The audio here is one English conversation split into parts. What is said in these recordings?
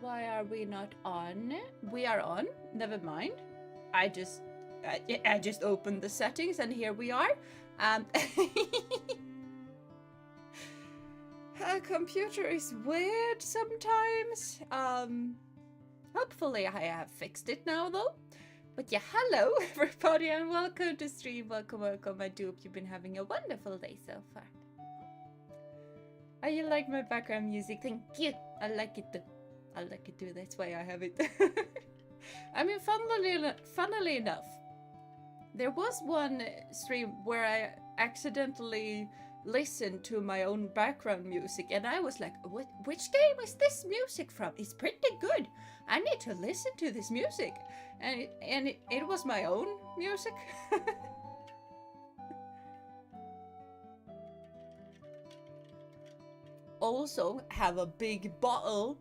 why are we not on? We are on. Never mind. I just opened the settings and here we are. A computer is weird sometimes. Hopefully I have fixed it now though. But yeah, hello everybody and welcome to stream. Welcome. I do hope you've been having a wonderful day so far. Oh, you like my background music? Thank you. I like it too. I like it too. That's why I have it. I mean, funnily enough, there was one stream where I accidentally listened to my own background music and I was like, which game is this music from? It's pretty good. I need to listen to this music. And it was my own music. Also have a big bottle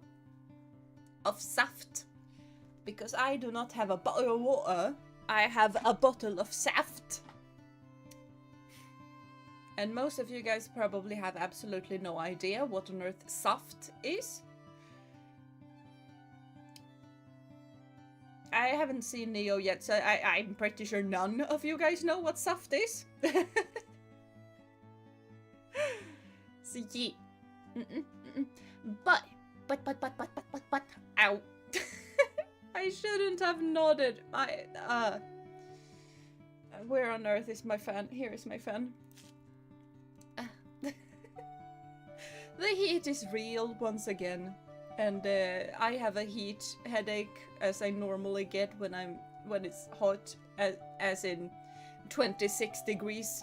of saft because I do not have a bottle of water. I have a bottle of saft. And most of you guys probably have absolutely no idea what on earth saft is. I haven't seen Neo yet, so I'm pretty sure none of you guys know what saft is. So yeah. But, ow. I shouldn't have nodded. Where on earth is my fan? Here is my fan. The heat is real once again. And I have a heat headache as I normally get when it's hot, as in 26 degrees.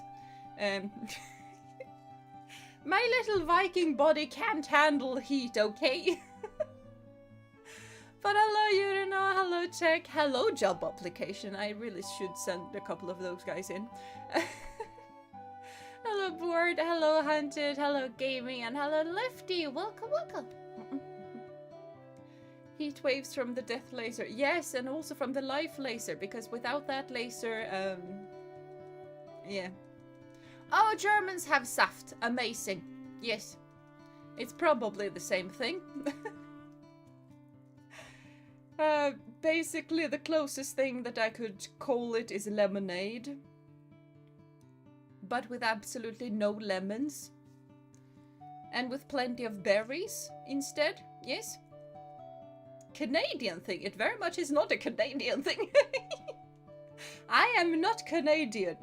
My little Viking body can't handle heat, okay? But hello Yurina, hello Czech, hello job application. I really should send a couple of those guys in. Hello Board, hello Hunted, hello Gaming, and hello Lefty. Welcome, welcome. Heat waves from the death laser. Yes, and also from the life laser, because without that laser, yeah. Oh, Germans have saft. Amazing. Yes. It's probably the same thing. Basically, the closest thing that I could call it is lemonade. But with absolutely no lemons. And with plenty of berries instead. Yes. Canadian thing. It very much is not a Canadian thing. I am not Canadian.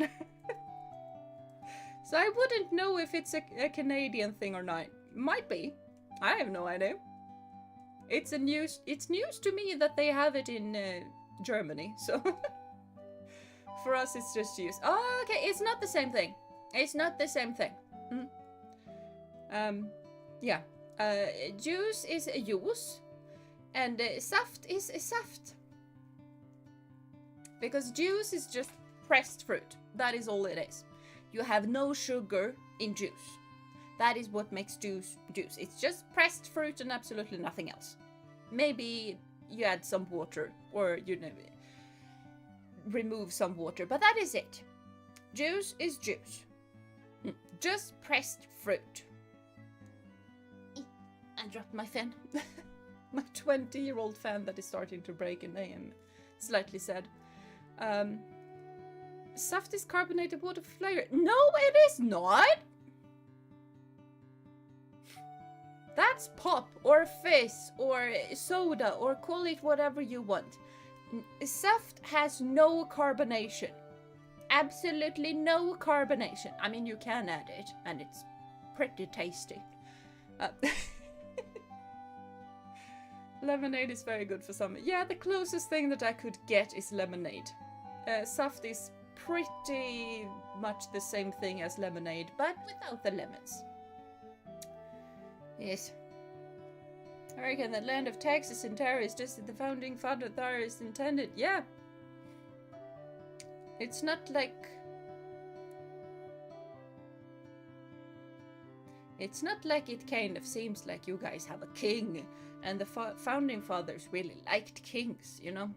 So I wouldn't know if it's a Canadian thing or not. Might be. I have no idea. It's news to me that they have it in Germany. So for us, it's just juice. Oh, okay. It's not the same thing. It's not the same thing. Yeah. Juice is a juice, and saft is a saft. Because juice is just pressed fruit. That is all it is. You have no sugar in juice. That is what makes juice juice. It's just pressed fruit and absolutely nothing else. Maybe you add some water or, you know, remove some water, but that is it. Juice is juice. Just pressed fruit. I dropped my fan. My 20-year-old fan that is starting to break, and I am slightly sad. Saft is carbonated water flavor. No, it is not! That's pop, or fizz, or soda, or call it whatever you want. Saft has no carbonation. Absolutely no carbonation. I mean, you can add it, and it's pretty tasty. Lemonade is very good for summer. Yeah, the closest thing that I could get is lemonade. Saft is pretty much the same thing as lemonade, but without the lemons. Yes. I reckon the land of taxes and tariffs, just as the founding fathers intended. Yeah. It's not like... It's not like it kind of seems like you guys have a king, and the founding fathers really liked kings, you know?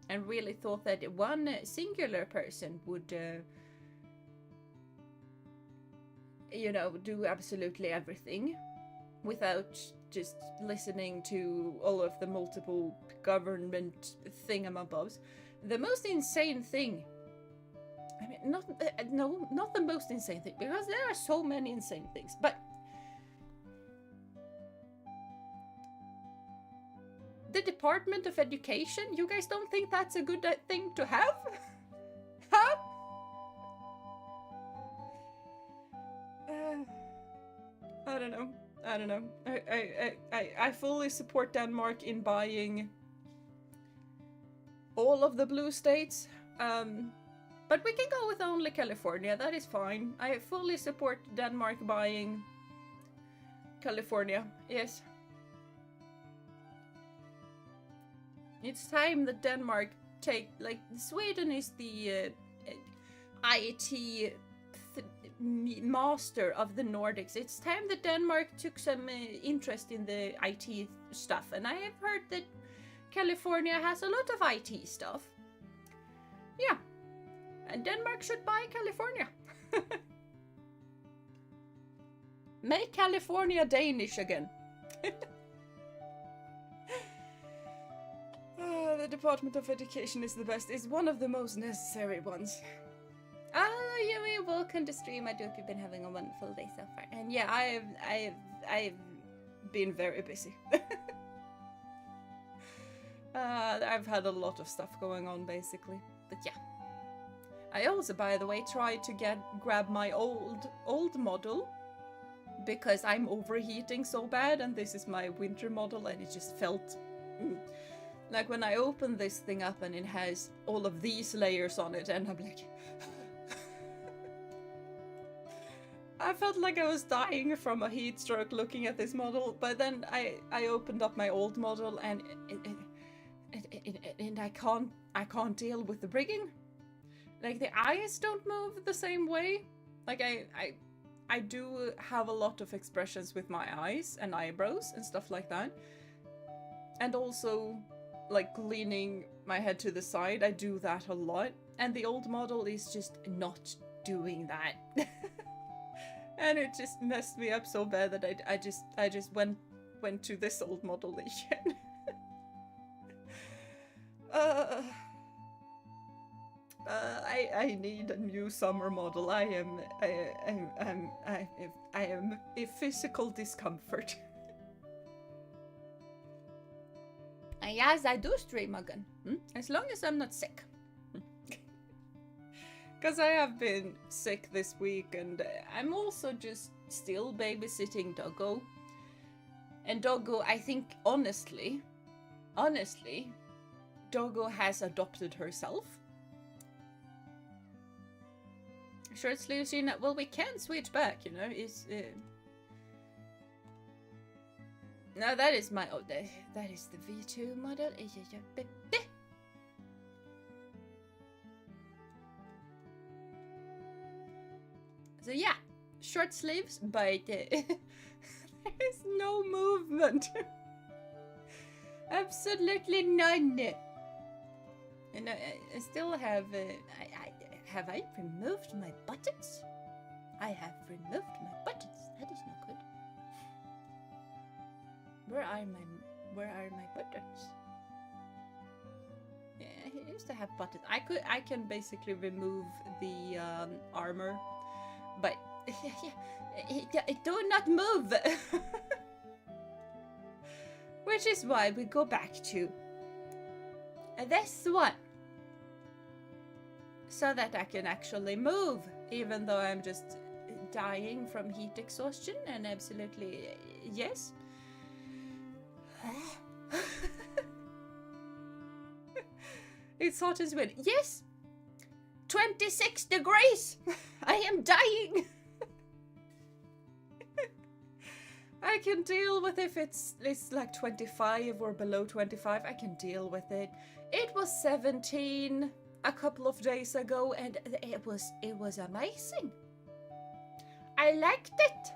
And really thought that one singular person would, you know, do absolutely everything without just listening to all of the multiple government thingamabobs. The most insane thing, I mean, not the most insane thing, because there are so many insane things, but the Department of Education, you guys don't think that's a good thing to have? Huh? I don't know. I fully support Denmark in buying all of the blue states. But we can go with only California, that is fine. I fully support Denmark buying California, yes. It's time that Denmark take, like, Sweden is the IT master of the Nordics. It's time that Denmark took some interest in the IT stuff, and I have heard that California has a lot of IT stuff. Yeah, and Denmark should buy California. Make California Danish again. The Department of Education is the best. It's one of the most necessary ones. You're welcome to stream. I do hope you've been having a wonderful day so far. And yeah, I've been very busy. I've had a lot of stuff going on, basically. But yeah. I also, by the way, tried to grab my old model, because I'm overheating so bad, and this is my winter model, and it just felt... like when I open this thing up and it has all of these layers on it, and I'm like... I felt like I was dying from a heat stroke looking at this model, but then I opened up my old model, and and I can't deal with the rigging. Like, the eyes don't move the same way. Like, I do have a lot of expressions with my eyes and eyebrows and stuff like that. And also, like, leaning my head to the side, I do that a lot. And the old model is just not doing that. And it just messed me up so bad that I just went to this old model again. I need a new summer model. I am a physical discomfort. Yes, I do stream again, as long as I'm not sick. Because I have been sick this week, and I'm also just still babysitting Doggo. And Doggo, I think, honestly, Doggo has adopted herself. Short sleeves, Jeena. Well, we can switch back, you know. No, that is my... Oh, that is the V2 model. So yeah, short sleeves, but there is no movement. Absolutely none. And I still have... have I removed my buttons? I have removed my buttons. That is not good. Where are my buttons? Yeah, I used to have buttons. I can basically remove the armor, but it do not move. Which is why we go back to this one, so that I can actually move, even though I'm just dying from heat exhaustion. And absolutely yes. It's hot as well. Yes! 26 degrees! I am dying! I can deal with if it's like 25 or below 25. I can deal with it. It was 17 a couple of days ago, and it was amazing. I liked it.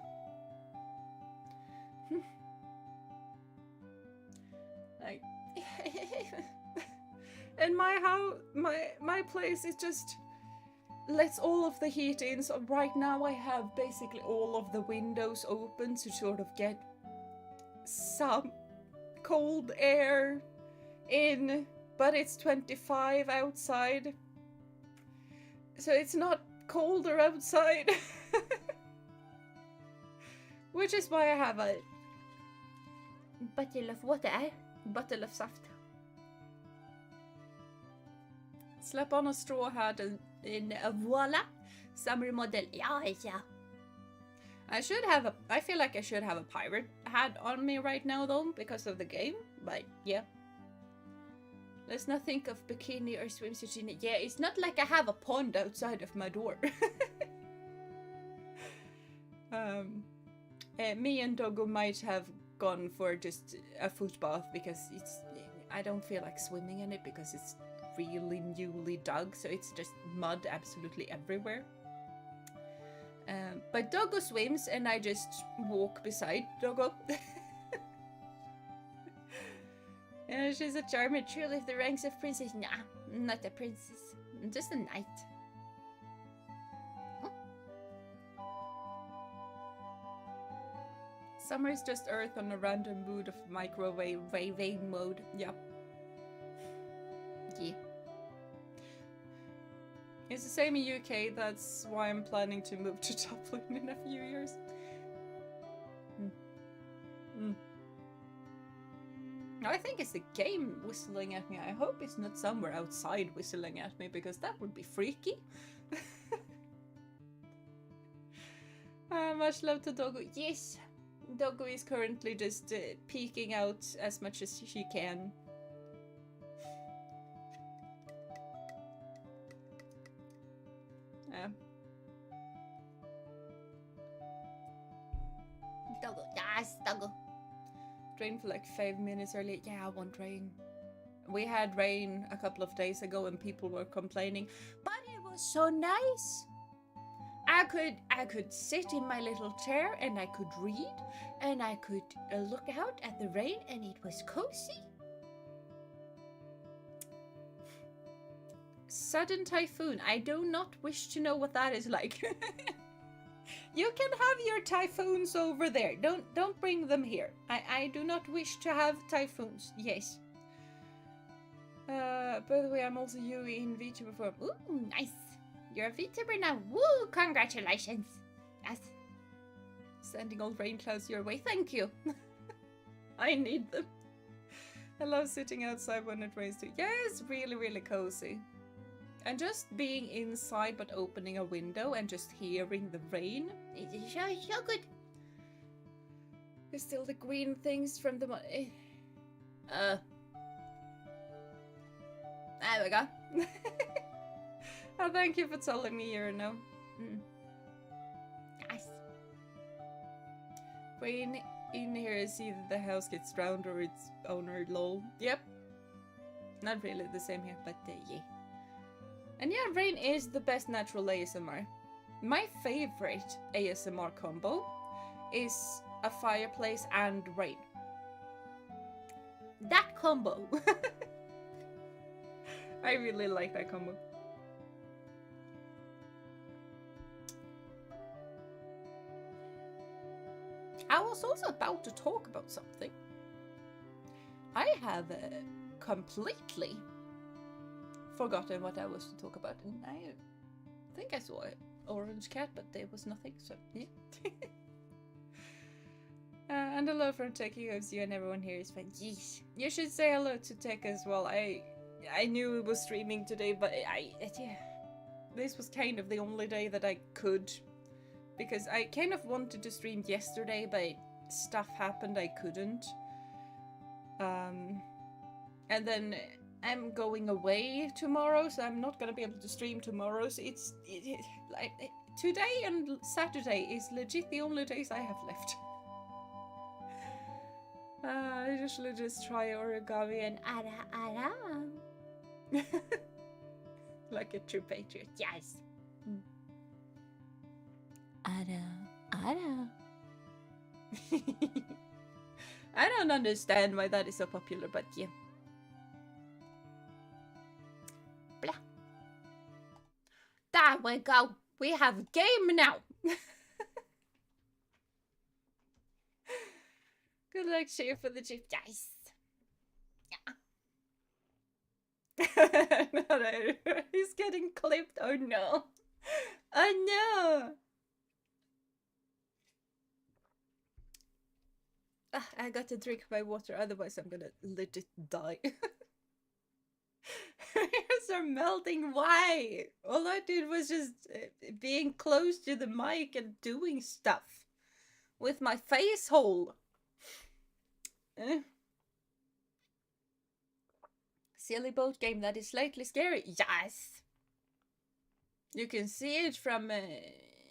Like, and my place is just lets all of the heat in. So right now I have basically all of the windows open to sort of get some cold air in, but it's 25 outside. So it's not colder outside. Which is why I have a bottle of water, bottle of saft. Slap on a straw hat in a voila, summer model. Yeah. I feel like I should have a pirate hat on me right now though, because of the game, but yeah. Let's not think of bikini or swimsuit. Yeah, it's not like I have a pond outside of my door. Me and Doggo might have gone for just a foot bath because I don't feel like swimming in it because it's really newly dug, so it's just mud absolutely everywhere. But Doggo swims and I just walk beside Doggo. Yeah, she's a charmer, truly of the ranks of princess. Nah, not a princess, just a knight. Summer is just Earth on a random mood of microwave mode. Yeah. Yeah. It's the same in UK, that's why I'm planning to move to Dublin in a few years. I think it's the game whistling at me. I hope it's not somewhere outside whistling at me, because that would be freaky. Much love to Doggo. Yes, Doggo is currently just peeking out as much as she can. Doggo, yes, Doggo. Rain for like 5 minutes earlier. Yeah, I want rain. We had rain a couple of days ago and people were complaining, but it was so nice. I could sit in my little chair and I could read and I could look out at the rain and it was cozy. Sudden typhoon. I do not wish to know what that is like. You can have your typhoons over there. Don't bring them here. I do not wish to have typhoons. Yes. By the way, I'm also UE in Vtuber form. Ooh, nice. You're a Vtuber now. Woo! Congratulations. Yes. Sending old rain clouds your way. Thank you. I need them. I love sitting outside when it rains too. Yeah, it's really, really cozy. And just being inside but opening a window and just hearing the rain. It's so good. There's still the green things from the... There we go. Oh, thank you for telling me you're no. Nice. Rain in here is either the house gets drowned or its owner lol. Yep. Not really the same here, but yeah. And yeah, rain is the best natural ASMR. My favorite ASMR combo is a fireplace and rain. That combo. I really like that combo. I was also about to talk about something. I have completely forgotten what I was to talk about, and I think I saw an orange cat, but there was nothing, so yeah. And hello from Tech, you and everyone here is fine. Yeesh. You should say hello to Tech as well. I knew it was streaming today, but yeah, this was kind of the only day that I could, because I kind of wanted to stream yesterday, but stuff happened, I couldn't. And then I'm going away tomorrow, so I'm not gonna be able to stream tomorrow. So it's like today and Saturday is legit the only days I have left. I usually just try origami and ara. Like a true patriot, yes. Ara. I don't understand why that is so popular, but yeah. Blah. There we go. We have a game now. Good luck, cheer for the chief. Yes. No, he's getting clipped. Oh no. Oh no. I got to drink my water, otherwise I'm gonna legit die. Ears are melting. Why? All I did was just being close to the mic and doing stuff with my face hole. Silly boat game that is slightly scary. Yes. You can see it from.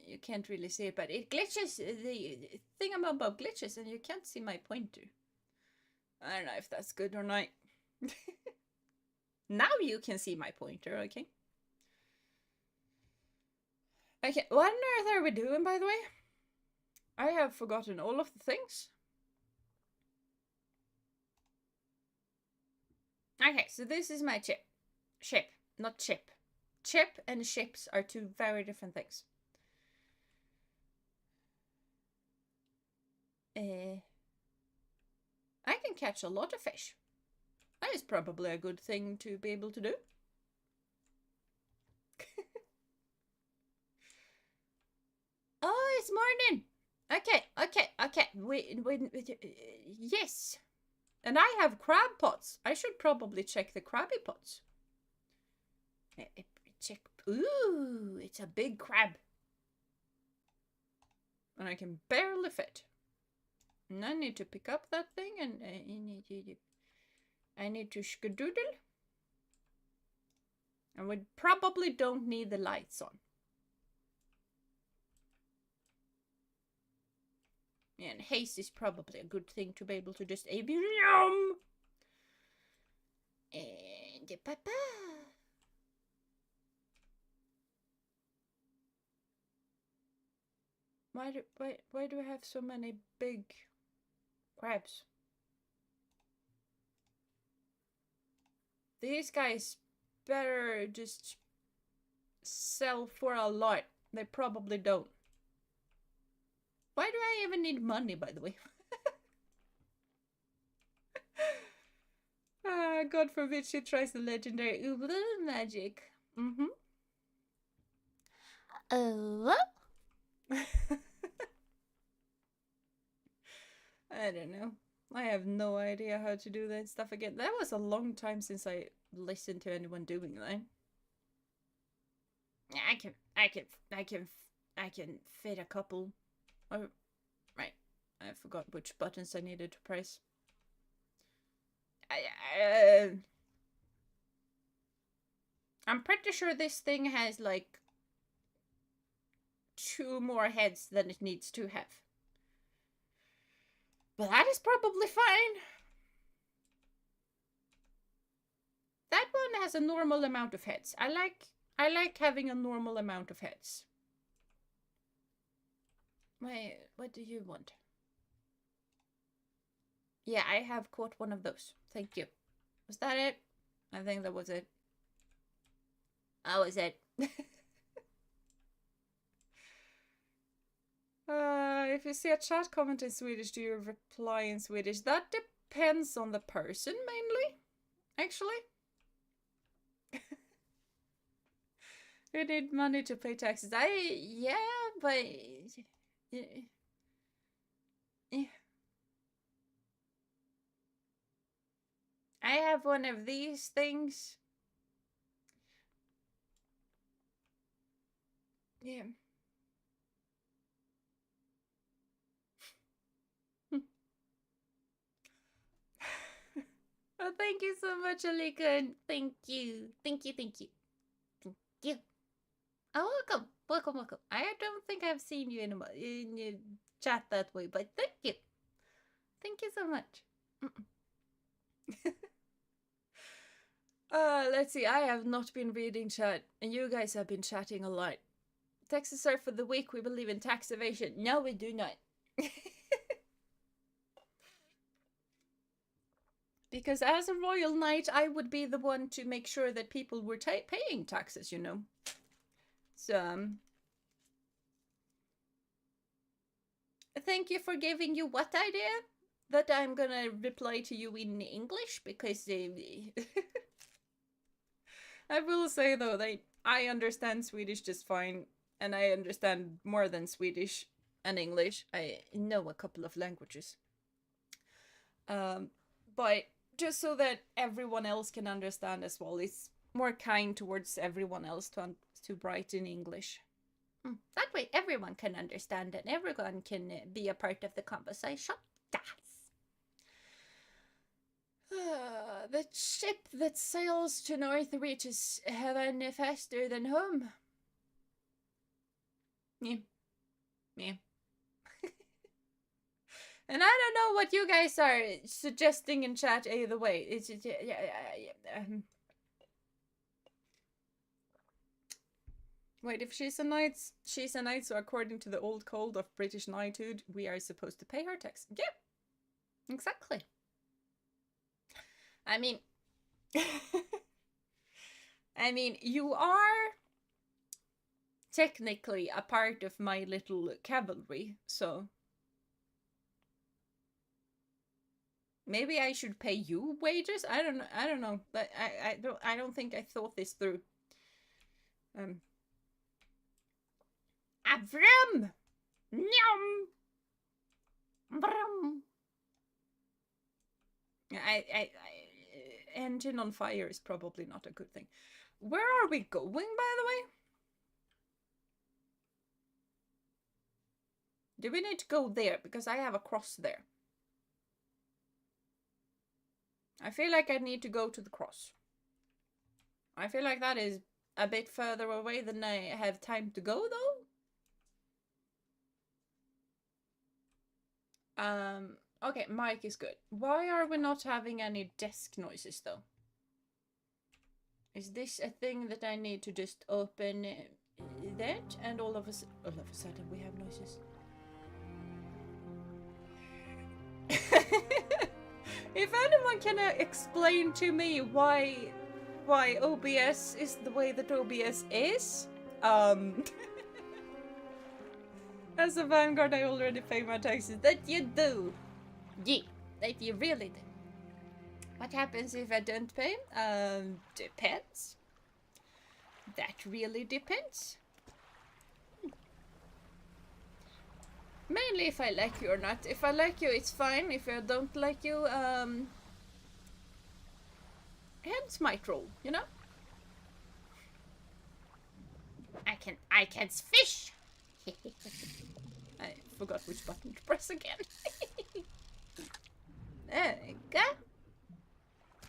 You can't really see it, but it glitches. The thing about glitches, and you can't see my pointer. I don't know if that's good or not. Now you can see my pointer, okay? Okay, what on earth are we doing, by the way? I have forgotten all of the things. Okay, so this is my chip. Ship, not chip. Chip and ships are two very different things. I can catch a lot of fish. That is probably a good thing to be able to do. Oh, it's morning. Okay. Wait. Yes. And I have crab pots. I should probably check the crabby pots. Check. Ooh, it's a big crab. And I can barely fit. And I need to pick up that thing and I need to skadoodle. And we probably don't need the lights on. Yeah, and haste is probably a good thing to be able to just yum. And papa. Why do I have so many big crabs? These guys better just sell for a lot. They probably don't. Why do I even need money, by the way? God forbid she tries the legendary magic. Oh. I don't know. I have no idea how to do that stuff again. That was a long time since I listened to anyone doing that. I can fit a couple. Oh, right. I forgot which buttons I needed to press. I'm pretty sure this thing has like 2 more heads than it needs to have. But that is probably fine. That one has a normal amount of heads. I like having a normal amount of heads. What do you want? Yeah, I have caught one of those. Thank you. Was that it? I think that was it. That was it. If you see a chat comment in Swedish, do you reply in Swedish? That depends on the person, mainly. Actually. You need money to pay taxes. Yeah, but... Yeah. I have one of these things. Yeah. Oh, thank you so much, Alika. Thank you. Thank you. Oh, welcome. I don't think I've seen you in your chat that way, but thank you. Thank you so much. Let's see. I have not been reading chat, and you guys have been chatting a lot. Taxes are for the weak. We believe in tax evasion. No, we do not. Because as a royal knight, I would be the one to make sure that people were paying taxes, you know. So, thank you for giving you what idea? that I'm gonna reply to you in English because I will say though that I understand Swedish just fine, and I understand more than Swedish and English. I know a couple of languages. But just so that everyone else can understand as well, it's more kind towards everyone else to write in English. That way everyone can understand and everyone can be a part of the conversation. Yes. The ship that sails to north reaches heaven faster than home. Yeah. Yeah. And I don't know what you guys are suggesting in chat either way. It's Wait, if she's a knight, so according to the old code of British knighthood, we are supposed to pay her tax. Yeah, exactly. I mean, I mean, you are technically a part of my little cavalry, so maybe I should pay you wages. I don't know. But I don't think I thought this through. Avram! Nyam! Brum! Engine on fire is probably not a good thing. Where are we going, by the way? Do we need to go there? Because I have a cross there. I feel like I need to go to the cross. I feel like that is a bit further away than I have time to go, though. Okay, mic is good. Why are we not having any desk noises, though? Is this a thing that I need to just open that, and all of a sudden we have noises? If anyone can explain to me why OBS is the way that OBS is, as a Vanguard, I already pay my taxes. That you do. Yeah, that you really do. What happens if I don't pay? Depends. That really depends. Mainly if I like you or not. If I like you, it's fine. If I don't like you, hands might roll, you know? I can fish! I forgot which button to press again. There we go.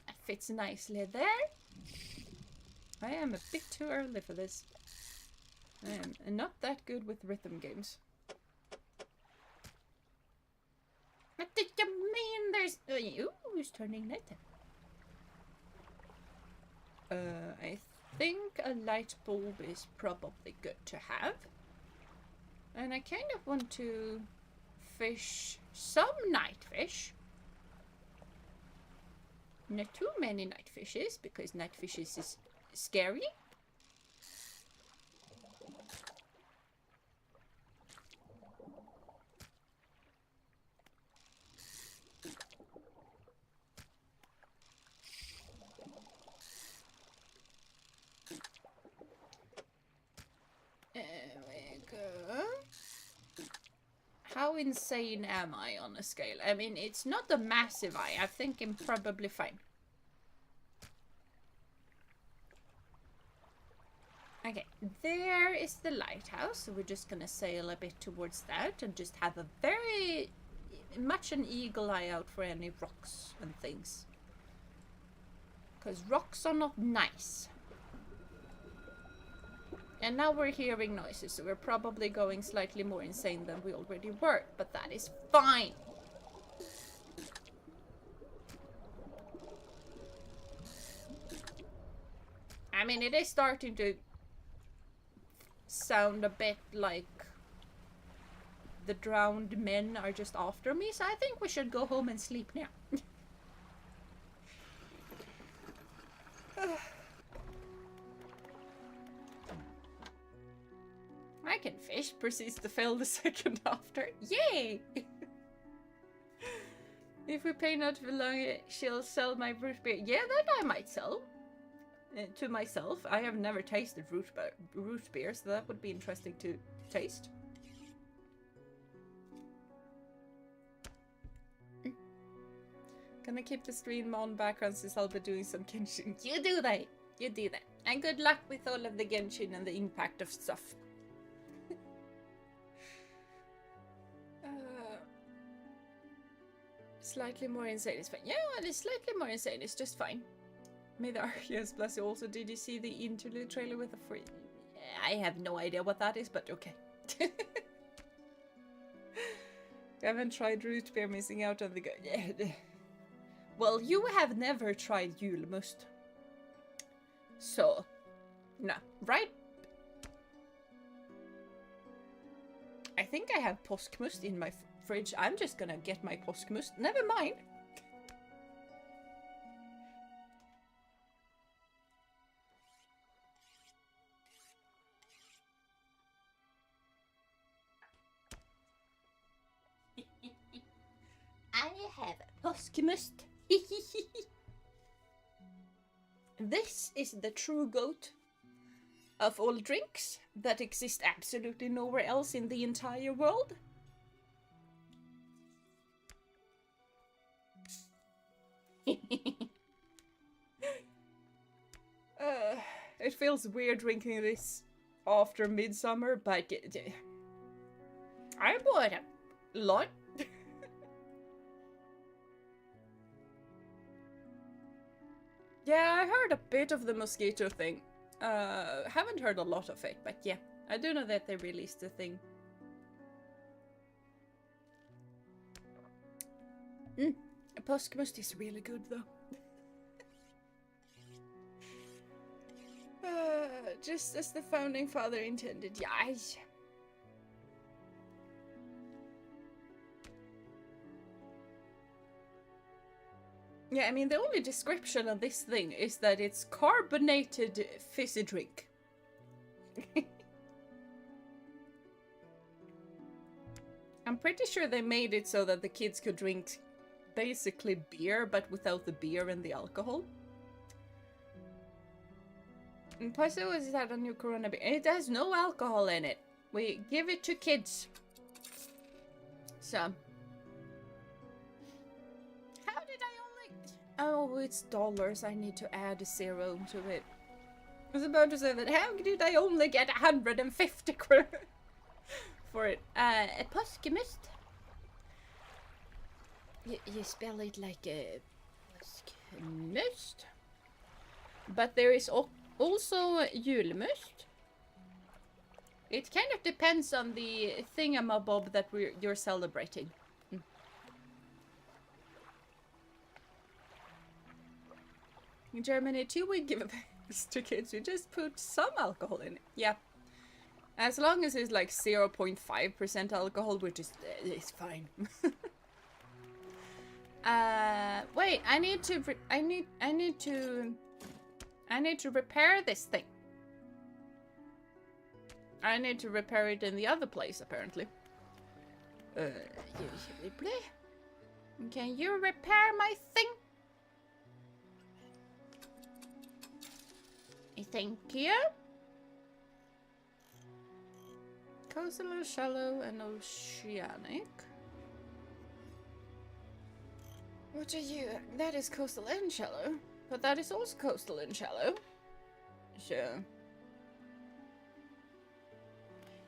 That fits nicely there. I am a bit too early for this. I am not that good with rhythm games. What did you mean there's... Ooh, who's turning nighttime? I think a light bulb is probably good to have. And I kind of want to fish some night fish. Not too many night fishes, because night fishes is scary. There we go. How insane am I on a scale? I mean, it's not a massive eye. I think I'm probably fine. Okay, there is the lighthouse. So we're just gonna sail a bit towards that and just have a very much an eagle eye out for any rocks and things. Because rocks are not nice. And now we're hearing noises, so we're probably going slightly more insane than we already were, but that is fine. I mean, it is starting to sound a bit like the drowned men are just after me, so I think we should go home and sleep now. I can fish, proceeds to fail the second after. Yay! If we pay not for long, she'll sell my root beer. Yeah, that I might sell. To myself. I have never tasted root beer, so that would be interesting to taste. Gonna keep the stream on background since I'll be doing some Genshin. You do that! You do that. And good luck with all of the Genshin and the impact of stuff. Slightly more insane is fine. Yeah, well, it's slightly more insane. It's just fine. May the Arceus bless you. Also, did you see the interlude trailer with the free? I have no idea what that is, but okay. You haven't tried root beer, missing out on the good. Well, you have never tried julmust. So, no, right? I think I have påskmust in my fridge. I'm just gonna get my påskmust. Never mind. I have påskmust. This is the true goat of all drinks that exist absolutely nowhere else in the entire world. It feels weird drinking this after midsummer, but I bought a lot. Yeah, I heard a bit of the mosquito thing. Haven't heard a lot of it, but yeah, I do know that they released a thing. Påskmust is really good though. Just as the founding father intended, yeah. Yeah, I mean, the only description of this thing is that it's carbonated fizzy drink. I'm pretty sure they made it so that the kids could drink basically beer, but without the beer and the alcohol. And Paso has had a new Corona beer. It has no alcohol in it. We give it to kids. So. How did I only... Oh, it's dollars. I need to add a zero to it. I was about to say that. How did I only get 150 for it? A påskmust. You spell it like a påskmust. But there is also julmust. It kind of depends on the thingamabob that you're celebrating. In Germany too, we give this to kids. We just put some alcohol in it. Yeah. As long as it's like 0.5% alcohol, which is it's fine. Wait, I need to repair this thing. I need to repair it in the other place, apparently. Can you repair my thing? Thank you. Coastal, shallow, and oceanic. What are you? That is coastal and shallow. But that is also coastal and shallow. So.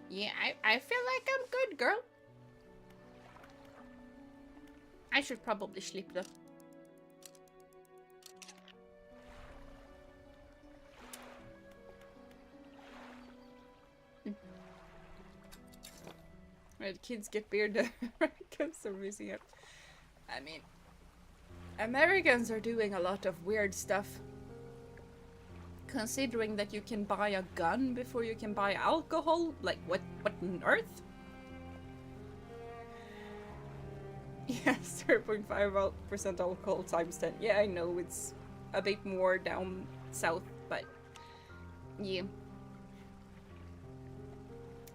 Yeah, I feel like I'm good, girl. I should probably sleep though. Right, kids get beer to Americans are missing it. I mean, Americans are doing a lot of weird stuff. Considering that you can buy a gun before you can buy alcohol? Like, what on earth? Yeah, 0.5% alcohol times 10. Yeah, I know it's a bit more down south, but yeah.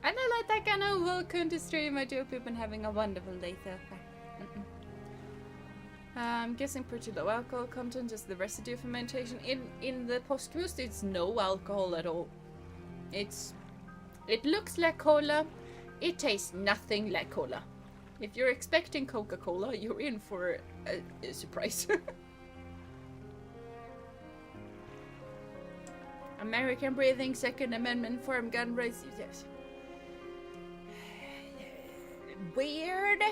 And I like that kind of welcome to stream. I do hope you've been having a wonderful day so far. I'm guessing pretty low alcohol content, just the residue fermentation. In the post-roast, it's no alcohol at all. It looks like cola. It tastes nothing like cola. If you're expecting Coca-Cola, you're in for a surprise. American breathing, Second Amendment, farm gun rights. Yes. Weird.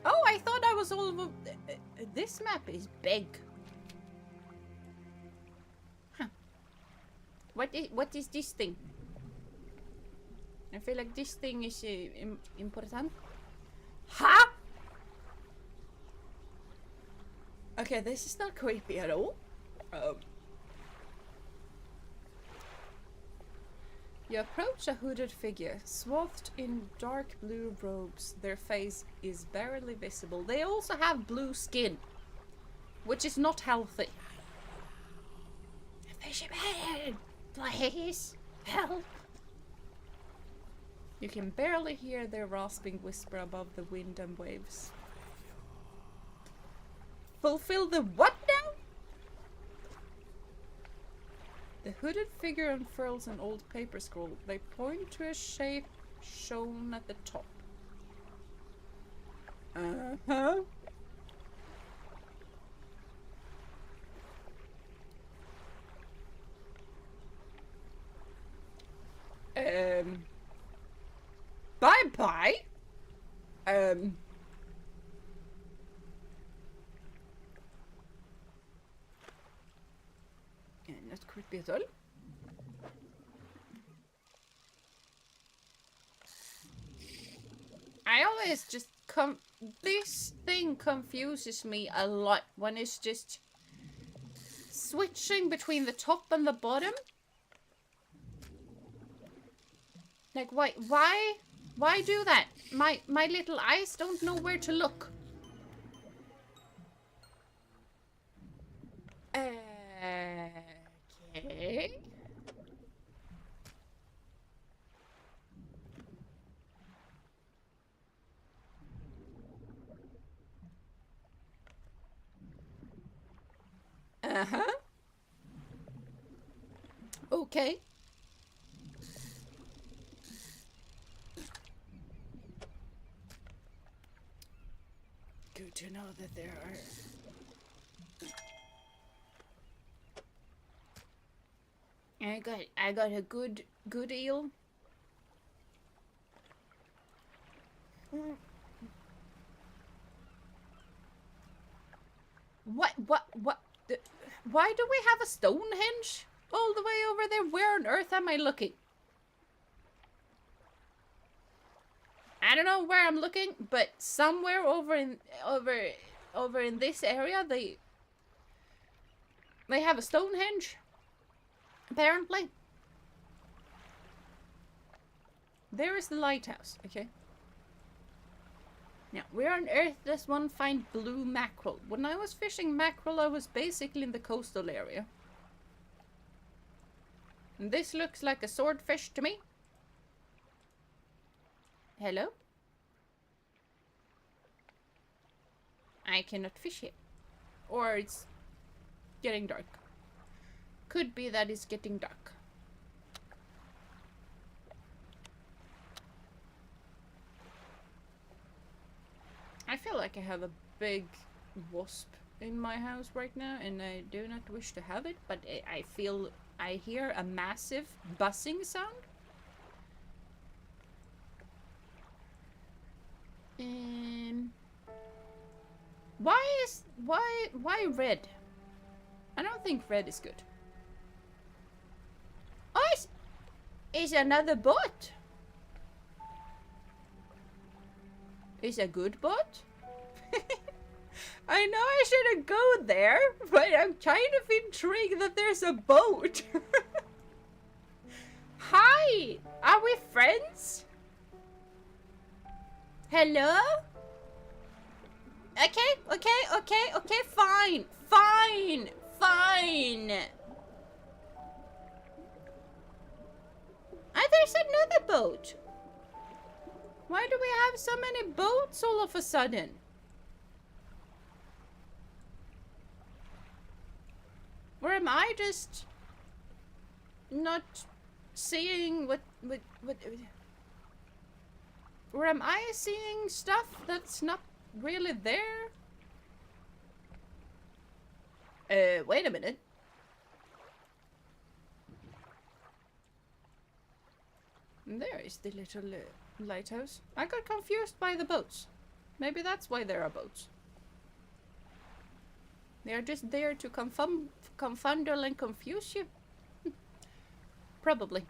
Oh, I thought I was all of this map is big. Huh. What is this thing? I feel like this thing is important. Huh? Okay, this is not creepy at all. You approach a hooded figure, swathed in dark blue robes. Their face is barely visible. They also have blue skin, which is not healthy. Fisherman, please help. You can barely hear their rasping whisper above the wind and waves. Fulfill the what now? The hooded figure unfurls an old paper scroll. They point to a shape shown at the top. Uh-huh. Bye-bye. Not creepy at all. I always just this thing confuses me a lot when it's just switching between the top and the bottom. Like why do that? My little eyes don't know where to look. Okay. Uh-huh. Okay. Good to know that there are... I got a good eel. What? Why do we have a Stonehenge all the way over there? Where on earth am I looking? I don't know where I'm looking, but somewhere over in this area they have a Stonehenge. Apparently. There is the lighthouse, okay? Now, where on earth does one find blue mackerel? When I was fishing mackerel, I was basically in the coastal area. And this looks like a swordfish to me. Hello? I cannot fish it. Or it's getting dark. Could be that it's getting dark. I feel like I have a big wasp in my house right now, and I do not wish to have it, but I hear a massive buzzing sound. Why red? I don't think red is good. Oh, it's another bot. It's a good bot. I know I shouldn't go there, but I'm kind of intrigued that there's a boat. Hi, are we friends? Hello? Okay, fine. Ah, there's another boat. Why do we have so many boats all of a sudden? Or am I just not seeing what or am I seeing stuff that's not really there? Wait a minute. There is the little lighthouse. I got confused by the boats. Maybe that's why there are boats. They are just there to confoundle and confuse you. Probably.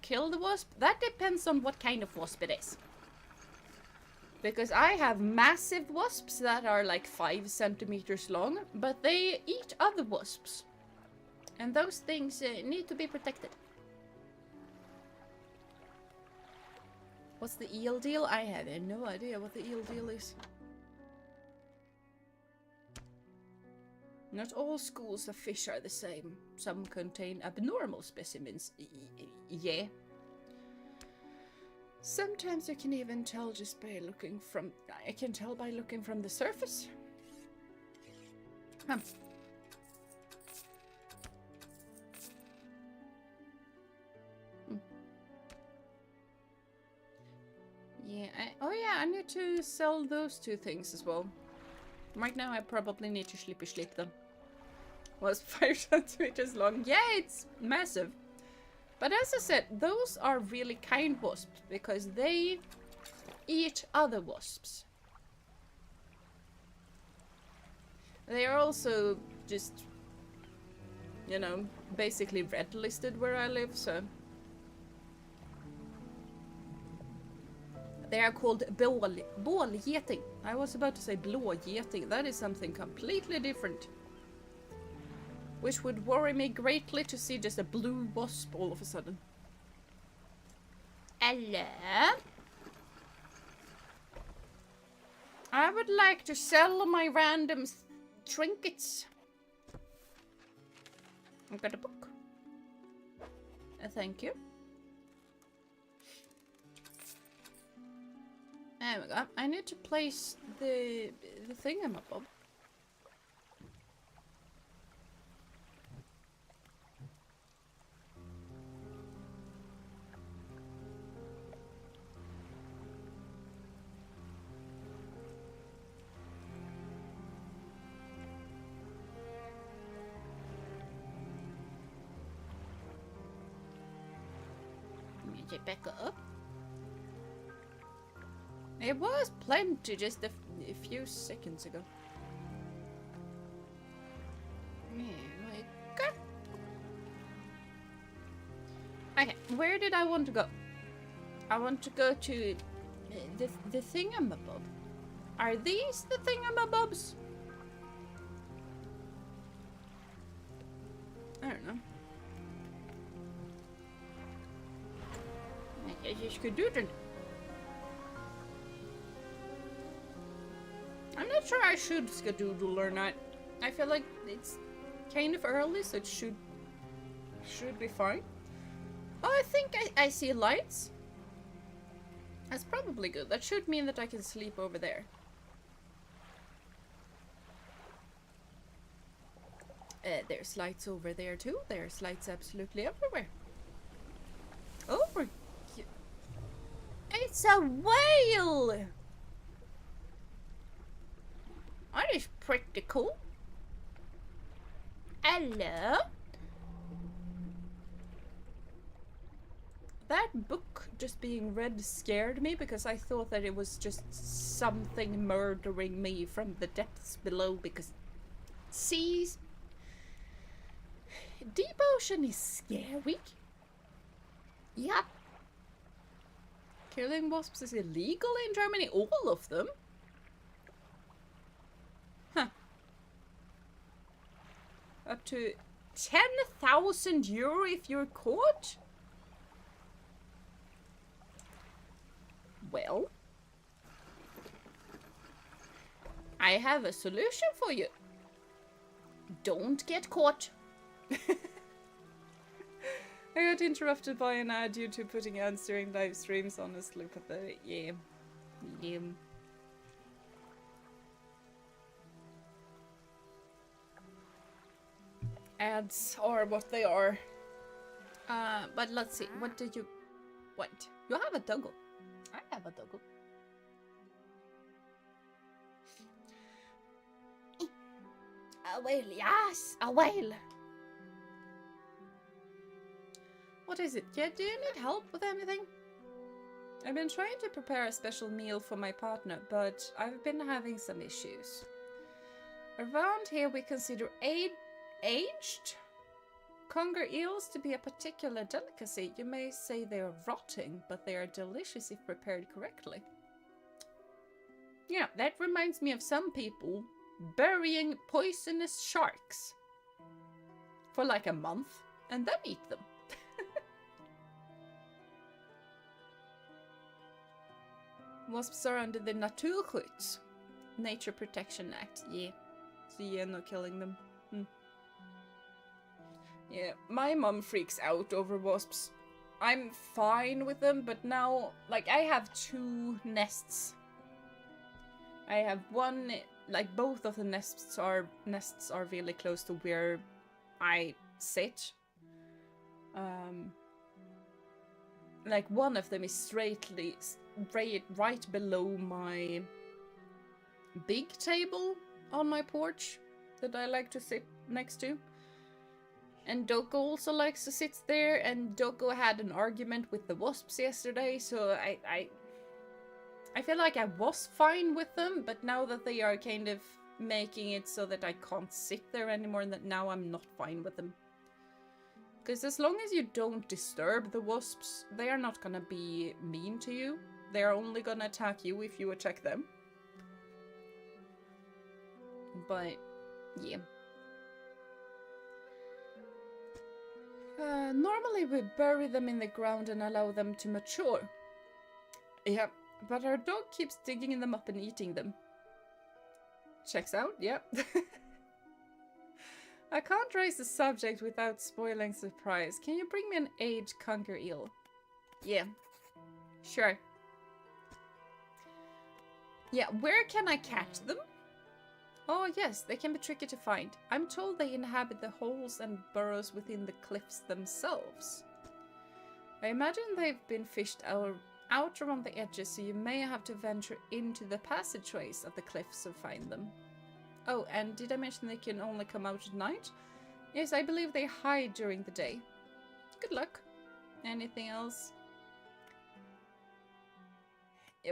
Kill the wasp? That depends on what kind of wasp it is. Because I have massive wasps that are like 5 centimeters long, but they eat other wasps. And those things need to be protected. What's the eel deal? I have no idea what the eel deal is. Not all schools of fish are the same. Some contain abnormal specimens. Yeah. Sometimes you can even tell just by looking from... I can tell by looking from the surface. Yeah, oh yeah, I need to sell those 2 things as well. Right now I probably need to sleep them. Was 5 centimeters long. Yeah, it's massive. But as I said, those are really kind wasps because they eat other wasps. They are also just, you know, basically red listed where I live, so... They are called bålgeting. I was about to say blågeting. That is something completely different. Which would worry me greatly to see just a blue wasp all of a sudden. Hello? I would like to sell my random trinkets. I've got a book. Thank you. There we go. I need to place the thingamabob. Let me get back up. It was plenty just a few seconds ago. Yeah, like... Okay, where did I want to go? I want to go to the thingamabob. Are these the thingamabobs? I don't know. I guess you could do it. I'm not sure I should skadoodle or not. I feel like it's kind of early, so it should be fine. Oh, I think I see lights. That's probably good. That should mean that I can sleep over there. There's lights over there too. There's lights absolutely everywhere. Over here. It's a whale! That is pretty cool. Hello? That book just being read scared me because I thought that it was just something murdering me from the depths below because seas... Deep ocean is scary. Yep. Killing wasps is illegal in Germany, all of them. Huh. Up to 10,000 euro if you're caught? Well, I have a solution for you. Don't get caught. I got interrupted by an ad due to putting ads during live streams, honestly, pathetic. Yeah. ads are what they are. But let's see. What did you want? You have a doggle. I have a doggle. A whale, yes, a whale. What is it? Yeah, do you need help with anything? I've been trying to prepare a special meal for my partner, but I've been having some issues. Around here we consider aged conger eels to be a particular delicacy. You may say they are rotting, but they are delicious if prepared correctly. Yeah, that reminds me of some people burying poisonous sharks for like a month and then eat them. Wasps are under the Naturschutz, Nature Protection Act. Yeah, so yeah, no killing them. Yeah, my mom freaks out over wasps. I'm fine with them, but now, like, I have 2 nests. I have one, like, both of the nests are really close to where I sit. Like, one of them is right below my big table on my porch that I like to sit next to. And Doko also likes to sit there, and Doko had an argument with the wasps yesterday, so I feel like I was fine with them, but now that they are kind of making it so that I can't sit there anymore, that now I'm not fine with them. Because as long as you don't disturb the wasps, they are not gonna be mean to you. They are only gonna attack you if you attack them. But, yeah. Normally we bury them in the ground and allow them to mature. Yeah, but our dog keeps digging them up and eating them. Checks out, yep. I can't raise the subject without spoiling surprise. Can you bring me an aged conger eel? Yeah, sure. Yeah, where can I catch them? Oh yes, they can be tricky to find. I'm told they inhabit the holes and burrows within the cliffs themselves. I imagine they've been fished out around the edges, so you may have to venture into the passageways of the cliffs to find them. Oh, and did I mention they can only come out at night? Yes, I believe they hide during the day. Good luck. Anything else?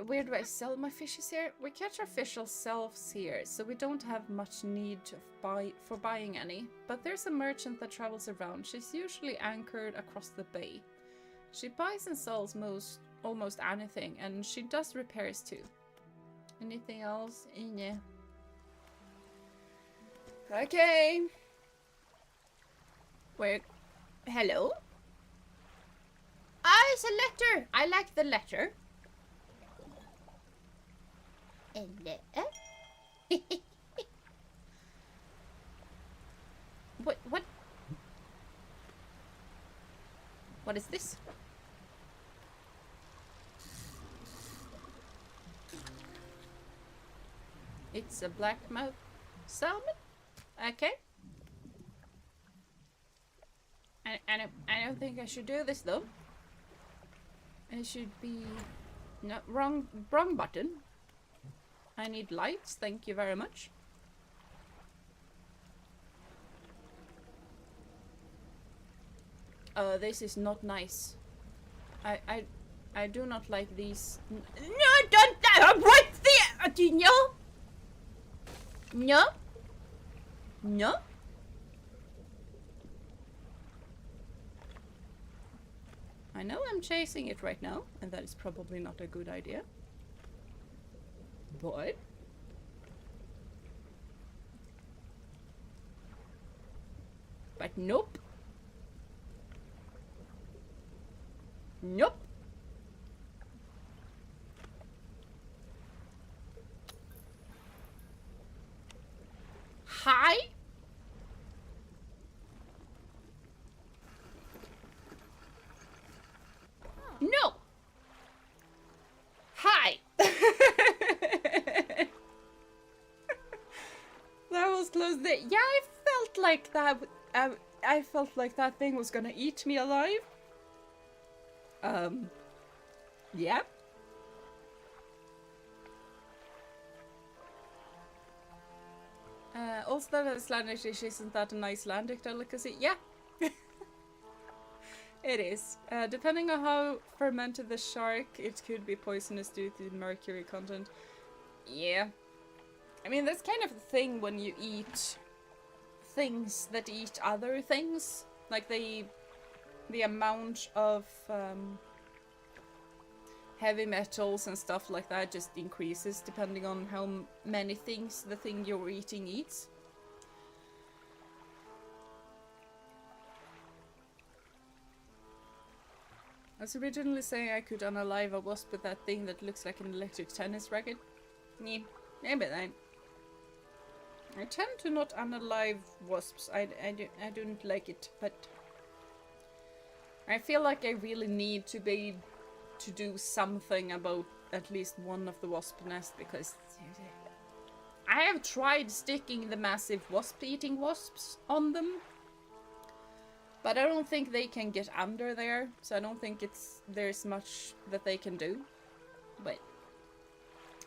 Where do I sell my fishes here? We catch our fish ourselves here, so we don't have much need for buying any. But there's a merchant that travels around. She's usually anchored across the bay. She buys and sells almost anything, and she does repairs too. Anything else? Yeah. Okay. Where? Hello? Ah, it's a letter! I like the letter. Hello? What? What is this? It's a blackmouth salmon? Okay. I don't think I should do this though. It should be... No, wrong button. I need lights, thank you very much. This is not nice. I do not like these. No, don't! Right there! Do you know? No? No? I know I'm chasing it right now, and that is probably not a good idea. But... But nope. Nope. Hi? No. Hi. That was close there. Yeah, I felt like that. I felt like that thing was gonna eat me alive. Yeah. Also, that Icelandic dish isn't that an Icelandic delicacy? Yeah. It is. Depending on how fermented the shark, it could be poisonous due to the mercury content. Yeah. I mean, that's kind of the thing when you eat things that eat other things. Like the amount of heavy metals and stuff like that just increases depending on how many things the thing you're eating eats. I was originally saying I could unalive a wasp with that thing that looks like an electric tennis racket. Yeah, maybe that. I tend to not unalive wasps. I don't like it, but I feel like I really need to be to do something about at least one of the wasp nests, because I have tried sticking the massive wasp-eating wasps on them, but I don't think they can get under there, so I don't think there's much that they can do. But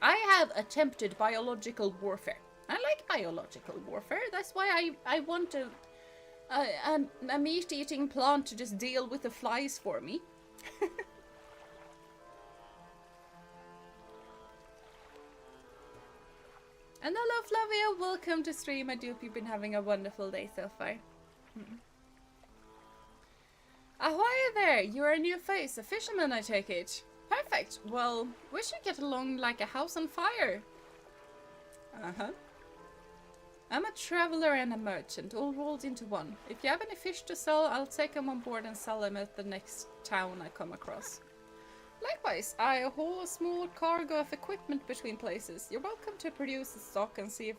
I have attempted biological warfare. I like biological warfare. That's why I want a meat-eating plant to just deal with the flies for me. And hello Flavia, welcome to stream. I do hope you've been having a wonderful day so far. Ahoy there! You're a new face, a fisherman I take it. Perfect, well, we should get along like a house on fire. Uh-huh. I'm a traveler and a merchant, all rolled into one. If you have any fish to sell, I'll take them on board and sell them at the next town I come across. Likewise, I haul a small cargo of equipment between places. You're welcome to produce the stock and see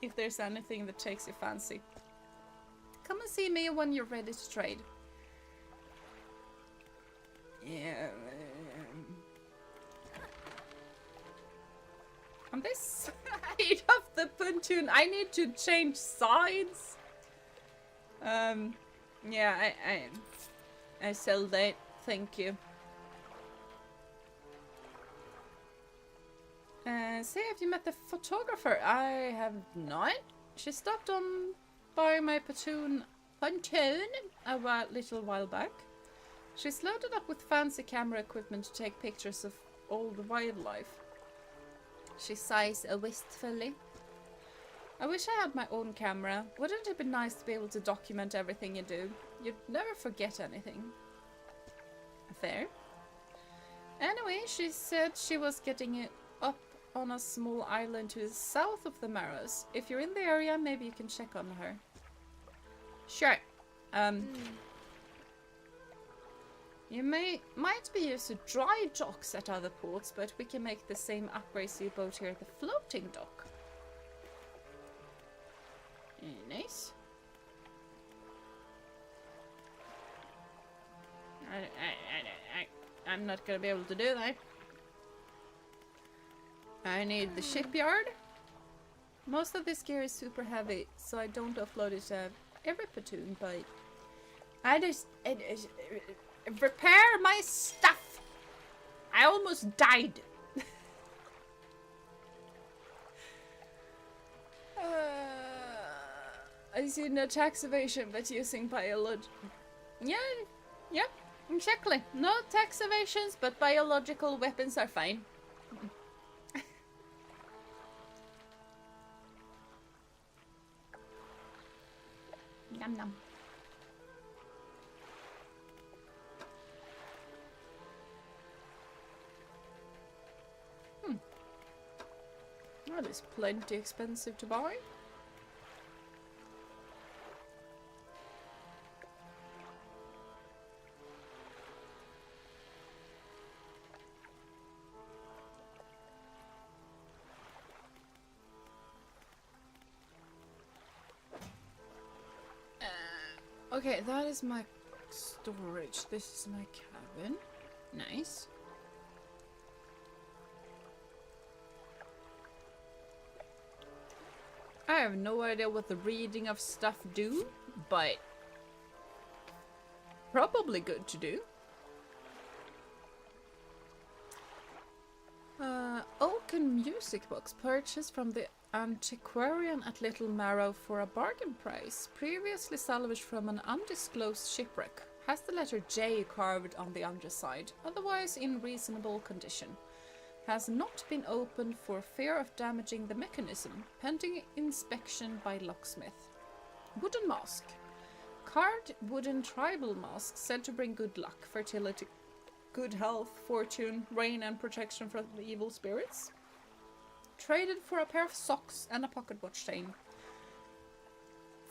if there's anything that takes your fancy. Come and see me when you're ready to trade. Yeah. On this side of the pontoon, I need to change sides. Yeah, I sell that. Thank you. Say, have you met the photographer? I have not. She stopped on by my pontoon a little while back. She's loaded up with fancy camera equipment to take pictures of all the wildlife. She sighs wistfully. I wish I had my own camera. Wouldn't it be nice to be able to document everything you do? You'd never forget anything. Fair. Anyway, she said she was getting it up on a small island to the south of the Maros. If you're in the area, maybe you can check on her. Sure. You might be used to dry docks at other ports, but we can make the same upgrades to your boat here at the floating dock. Nice. I'm not gonna be able to do that. I need the shipyard. Most of this gear is super heavy, so I don't offload it to every platoon, but I just repair my stuff. I almost died. I see no tax evasion, but using biology. Yeah, exactly. No tax evasions, but biological weapons are fine. Nom nom. That is plenty expensive to buy. Okay, that is my storage. This is my cabin. Nice. I have no idea what the reading of stuff do, but probably good to do. Oaken music box purchased from the antiquarian at Little Marrow for a bargain price. Previously salvaged from an undisclosed shipwreck. Has the letter J carved on the underside, otherwise in reasonable condition. Has not been opened for fear of damaging the mechanism, pending inspection by locksmith. Wooden mask. Carved wooden tribal mask said to bring good luck, fertility, good health, fortune, rain and protection from the evil spirits. Traded for a pair of socks and a pocket watch chain.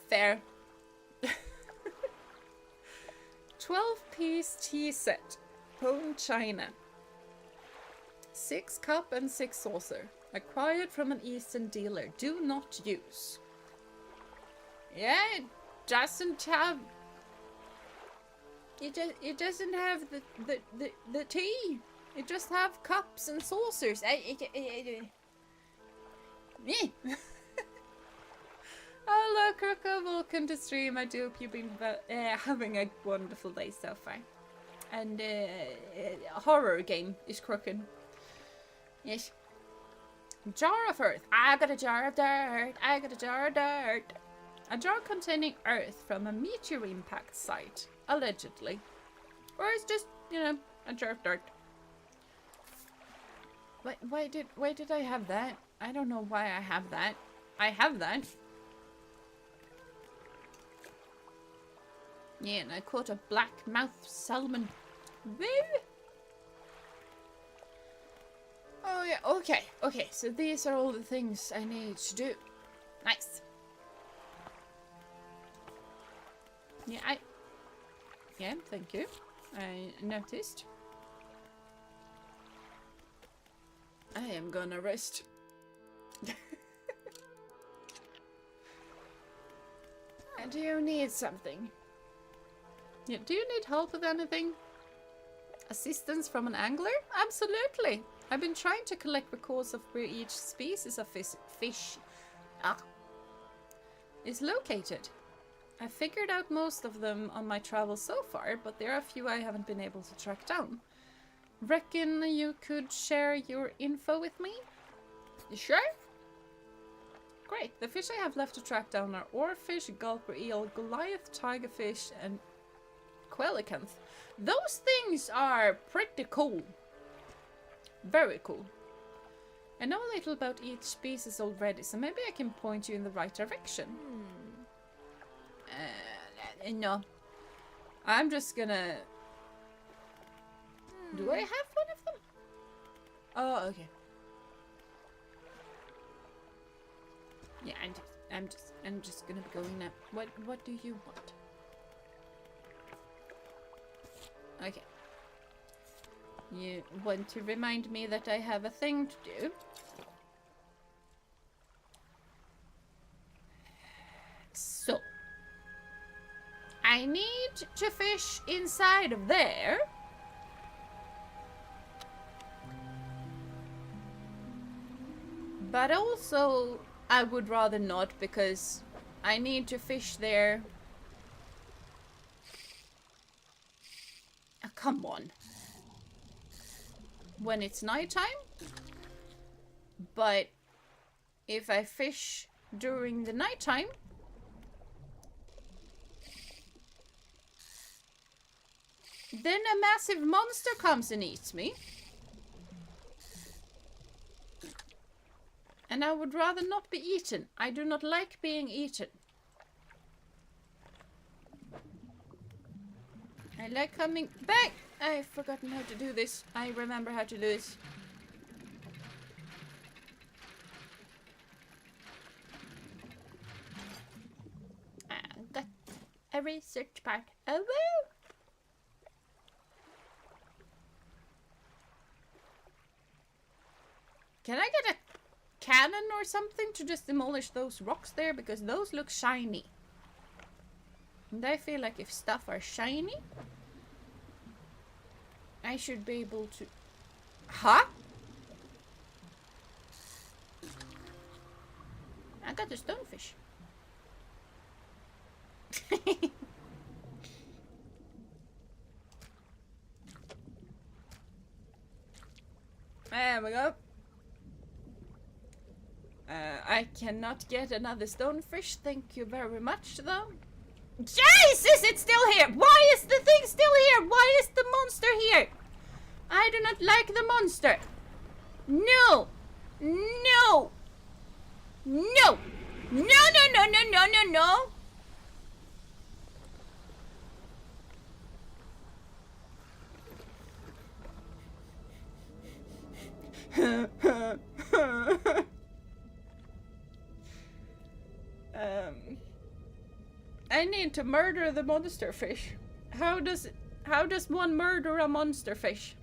Fair. 12-piece tea set. Home China. 6 cup and 6 saucer. Acquired from an Eastern dealer. Do not use. Yeah, it doesn't have... It doesn't have the tea. It just have cups and saucers. Hello, Croco. Welcome to stream. I do hope you've been having a wonderful day so far. And a horror game is crooking. Yes. Jar of earth. I got a jar of dirt. I got a jar of dirt. A jar containing earth from a meteor impact site. Allegedly. Or it's just, you know, a jar of dirt. Why did I have that? I don't know why I have that. I have that. Yeah, and I caught a black-mouthed salmon. Woo! Oh yeah, okay, okay, so these are all the things I need to do. Nice. Yeah, thank you. I noticed. I am gonna rest. And do you need something? Yeah, do you need help with anything? Assistance from an angler? Absolutely! I've been trying to collect records of where each species of fish is located. I figured out most of them on my travels so far, but there are a few I haven't been able to track down. Reckon you could share your info with me? You sure? Great. The fish I have left to track down are oarfish, gulper eel, Goliath, tigerfish, and Quellicanth. Those things are pretty cool. Very cool. I know a little about each species already, so maybe I can point you in the right direction. No. I'm just gonna... Do I have one of them? Oh, okay. Yeah, I'm just gonna be going now. What do you want? Okay. You want to remind me that I have a thing to do? So, I need to fish inside of there. But also, I would rather not, because I need to fish there. Oh, come on. When it's nighttime. But if I fish during the nighttime, then a massive monster comes and eats me. And I would rather not be eaten. I do not like being eaten. I like coming back. I've forgotten how to do this. I remember how to do this. Got a research part. Oh, woo! Can I get a cannon or something to just demolish those rocks there? Because those look shiny. And I feel like if stuff are shiny, I should be able to... Huh? I got a stonefish. There we go. I cannot get another stonefish. Thank you very much, though. Jesus, it's still here! Why is the thing still here? Why is the monster here? I do not like the monster. No! No! No! No, no, no, no, no, no, no! I need to murder the monster fish. How does one murder a monster fish?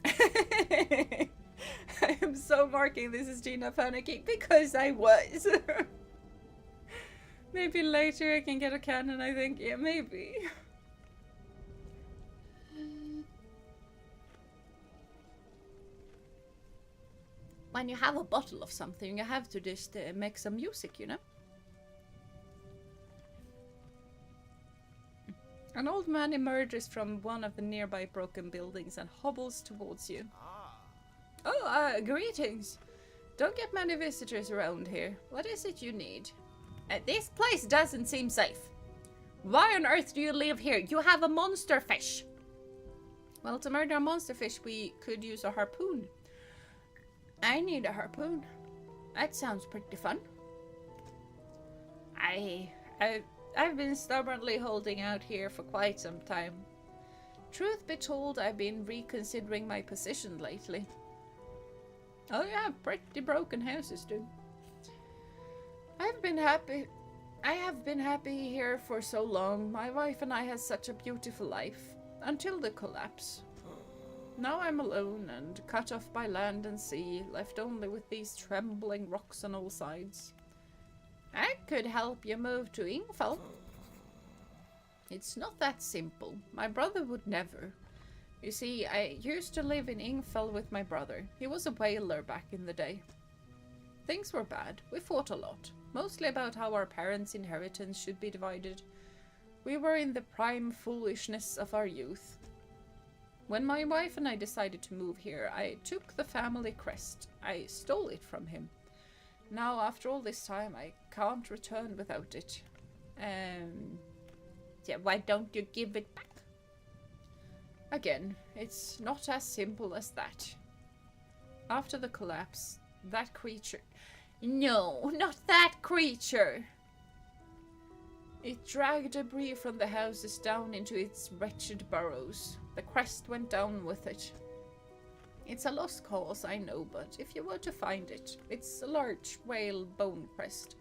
I am so marking this is Jeena panicking because I was. Maybe later I can get a cannon, I think. Yeah, maybe. When you have a bottle of something, you have to just make some music, you know? An old man emerges from one of the nearby broken buildings and hobbles towards you. Oh, greetings. Don't get many visitors around here. What is it you need? This place doesn't seem safe. Why on earth do you live here? You have a monster fish. Well, to murder a monster fish, we could use a harpoon. I need a harpoon. That sounds pretty fun. I've been stubbornly holding out here for quite some time. Truth be told, I've been reconsidering my position lately. Oh yeah, pretty broken houses too. I have been happy here for so long. My wife and I had such a beautiful life. Until the collapse. Now I'm alone and cut off by land and sea, left only with these trembling rocks on all sides. I could help you move to Ingfell. It's not that simple. My brother would never. You see, I used to live in Ingfell with my brother. He was a whaler back in the day. Things were bad. We fought a lot. Mostly about how our parents' inheritance should be divided. We were in the prime foolishness of our youth. When my wife and I decided to move here, I took the family crest. I stole it from him. Now, after all this time, I can't return without it. Yeah, why don't you give it back? Again, it's not as simple as that. After the collapse, that creature... No, not that creature! It dragged debris from the houses down into its wretched burrows. The crest went down with it. It's a lost cause, I know, but if you were to find it, it's a large whale bone crest.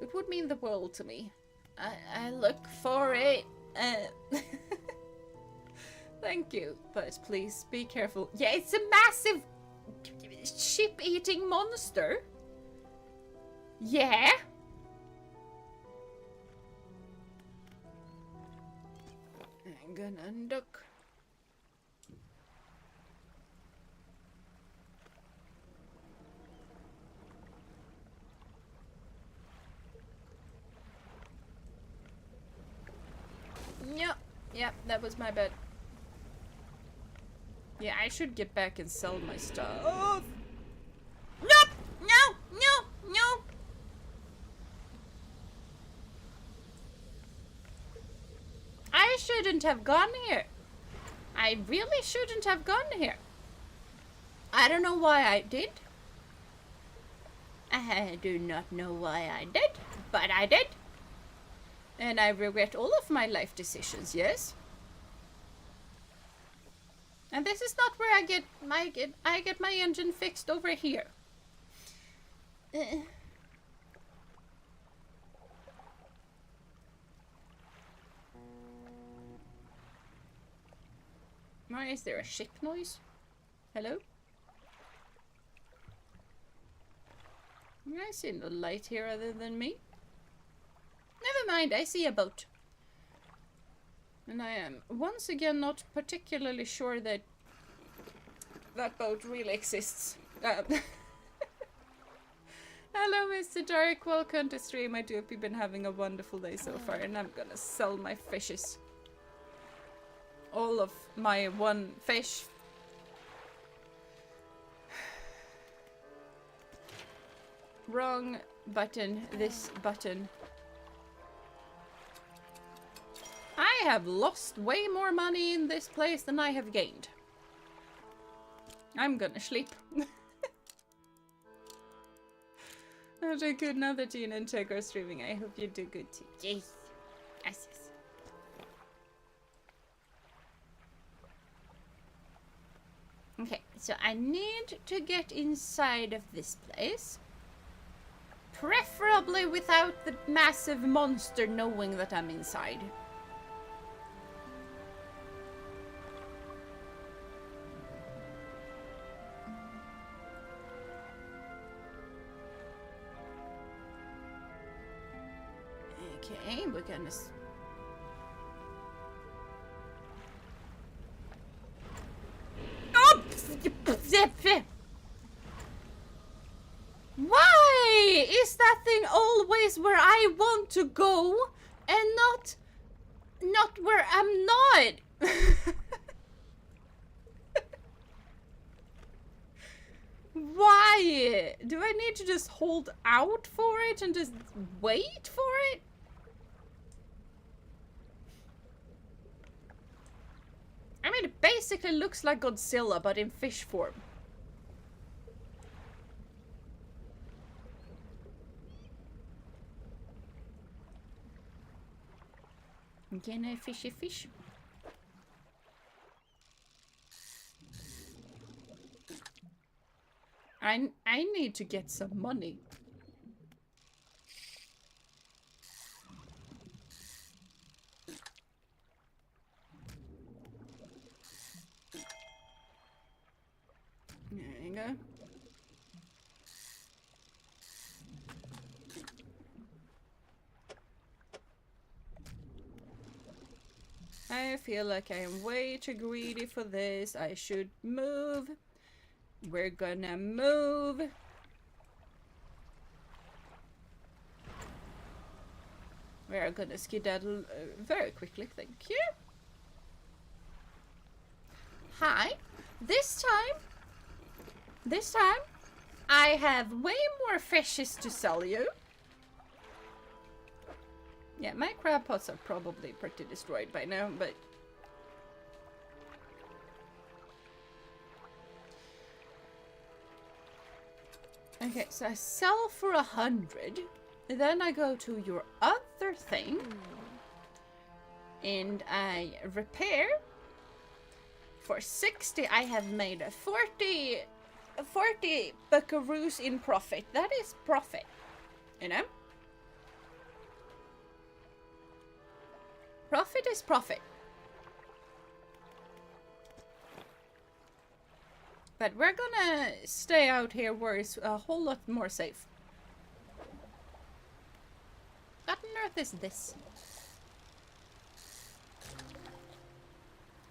It would mean the world to me. I look for it. Thank you, but please be careful. Yeah, it's a massive ship-eating monster. Yeah. I'm gonna duck. Yep, that was my bad. Yeah, I should get back and sell my stuff. Nope! No! No! No! I shouldn't have gone here. I really shouldn't have gone here. I don't know why I did. I do not know why I did, but I did. And I regret all of my life decisions, yes? And this is not where I get my engine fixed over here. Why is there a ship noise? Hello? I see no light here other than me. Never mind, I see a boat. And I am once again not particularly sure that that boat really exists. Hello, Mr. Dark. Welcome to stream. I do hope you've been having a wonderful day so far, and I'm gonna sell my fishes. All of my one fish. Wrong button. This button. I have lost way more money in this place than I have gained. I'm gonna sleep. I'll do good now that Jeena and Chuck are streaming. I hope you do good too. Yes. Yes, yes. Okay, so I need to get inside of this place. Preferably without the massive monster knowing that I'm inside. Okay, we're gonna... Oh! Why is that thing always where I want to go and not where I'm not? Why? Do I need to just hold out for it and just wait for it? I mean, it basically looks like Godzilla, but in fish form. Can I fish a fish? I need to get some money. There you go. I feel like I am way too greedy for this. I should move. We're gonna move. We're gonna skedaddle very quickly, thank you. Hi. This time, I have way more fishes to sell you. Yeah, my crab pots are probably pretty destroyed by now, but... Okay, so I sell for 100. Then I go to your other thing. And I repair. For 60, I have made 40 buckaroos in profit. That is profit, you know? Profit is profit. But we're gonna stay out here where it's a whole lot more safe. What on earth is this?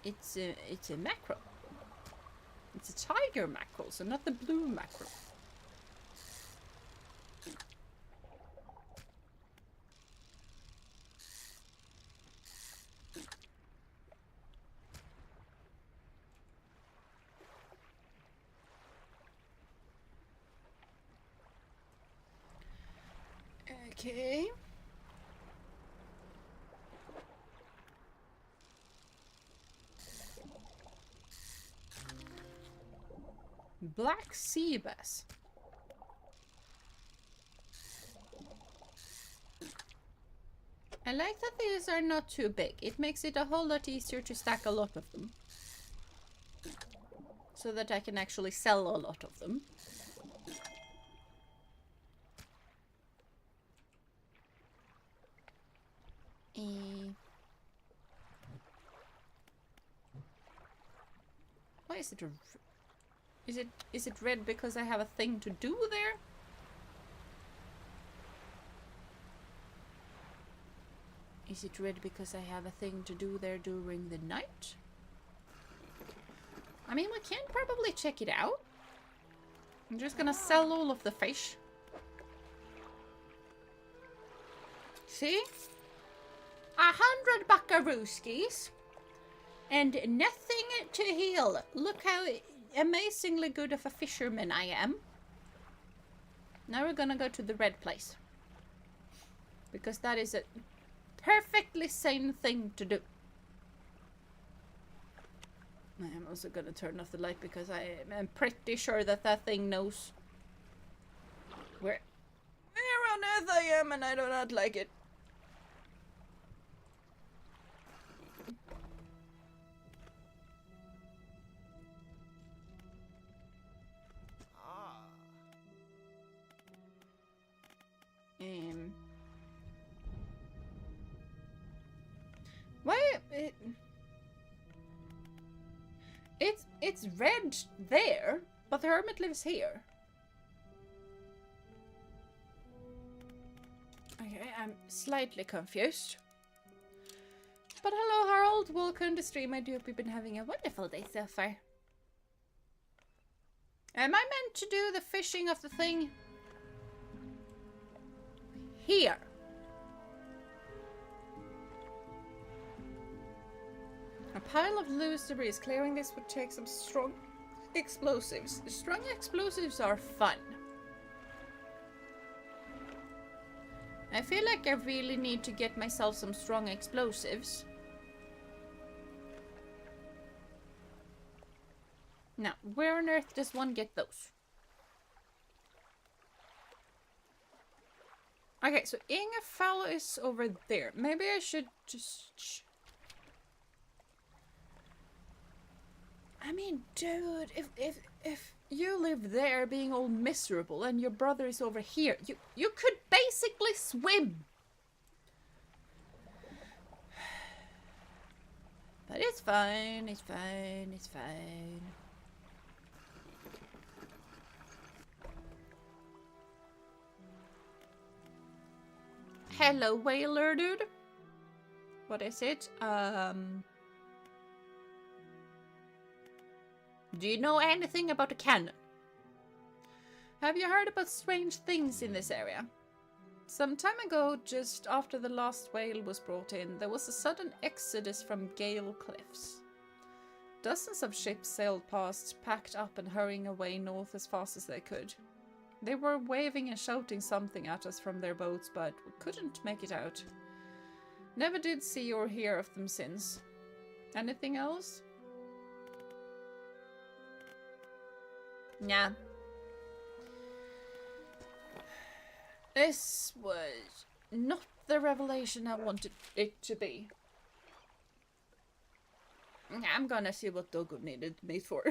It's a mackerel. It's a tiger mackerel, so not the blue mackerel. Okay. Black sea bass. I like that these are not too big. It makes it a whole lot easier to stack a lot of them. So that I can actually sell a lot of them. Why is it is it red because I have a thing to do there? Is it red because I have a thing to do there during the night? I mean, we can probably check it out. I'm just gonna sell all of the fish. See? 100 buckarooskies. And nothing to heal. Look how amazingly good of a fisherman I am. Now we're gonna go to the red place. Because that is a perfectly sane thing to do. I'm also gonna turn off the light because I am pretty sure that that thing knows where on earth I am, and I do not like it. Why? It's red there, but the hermit lives here. Okay, I'm slightly confused. But hello, Harold. Welcome to stream. I do hope you've been having a wonderful day so far. Am I meant to do the fishing of the thing here? A pile of loose debris. Clearing this would take some strong explosives. Strong explosives are fun. I feel like I really need to get myself some strong explosives. Now, where on earth does one get those? Okay, so Ingefell is over there. Maybe I should just... I mean, dude, if you live there being all miserable and your brother is over here, you could basically swim. But it's fine, it's fine, it's fine. Hello, whaler dude. What is it? Do you know anything about a cannon? Have you heard about strange things in this area? Some time ago, just after the last whale was brought in, there was a sudden exodus from Gale Cliffs. Dozens of ships sailed past, packed up and hurrying away north as fast as they could. They were waving and shouting something at us from their boats, but we couldn't make it out. Never did see or hear of them since. Anything else? Nah. This was not the revelation I wanted it to be. I'm gonna see what Dogo needed me for.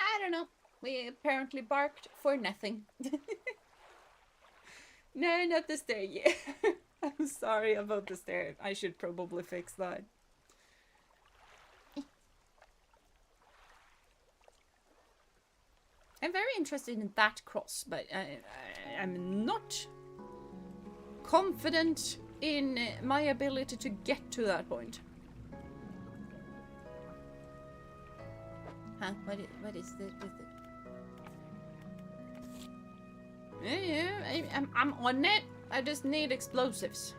I don't know. We apparently barked for nothing. No, not the stair yet. I'm sorry about the stair. I should probably fix that. I'm very interested in that cross, but I'm not confident in my ability to get to that point. Huh? What is the Yeah, I'm on it. I just need explosives.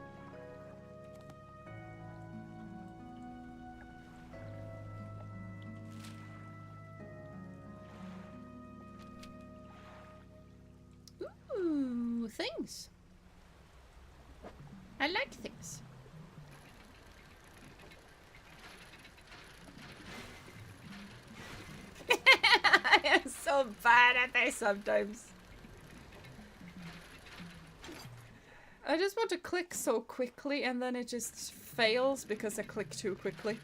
Ooh, things. I like things. I am so bad at this sometimes. I just want to click so quickly and then it just fails because I click too quickly.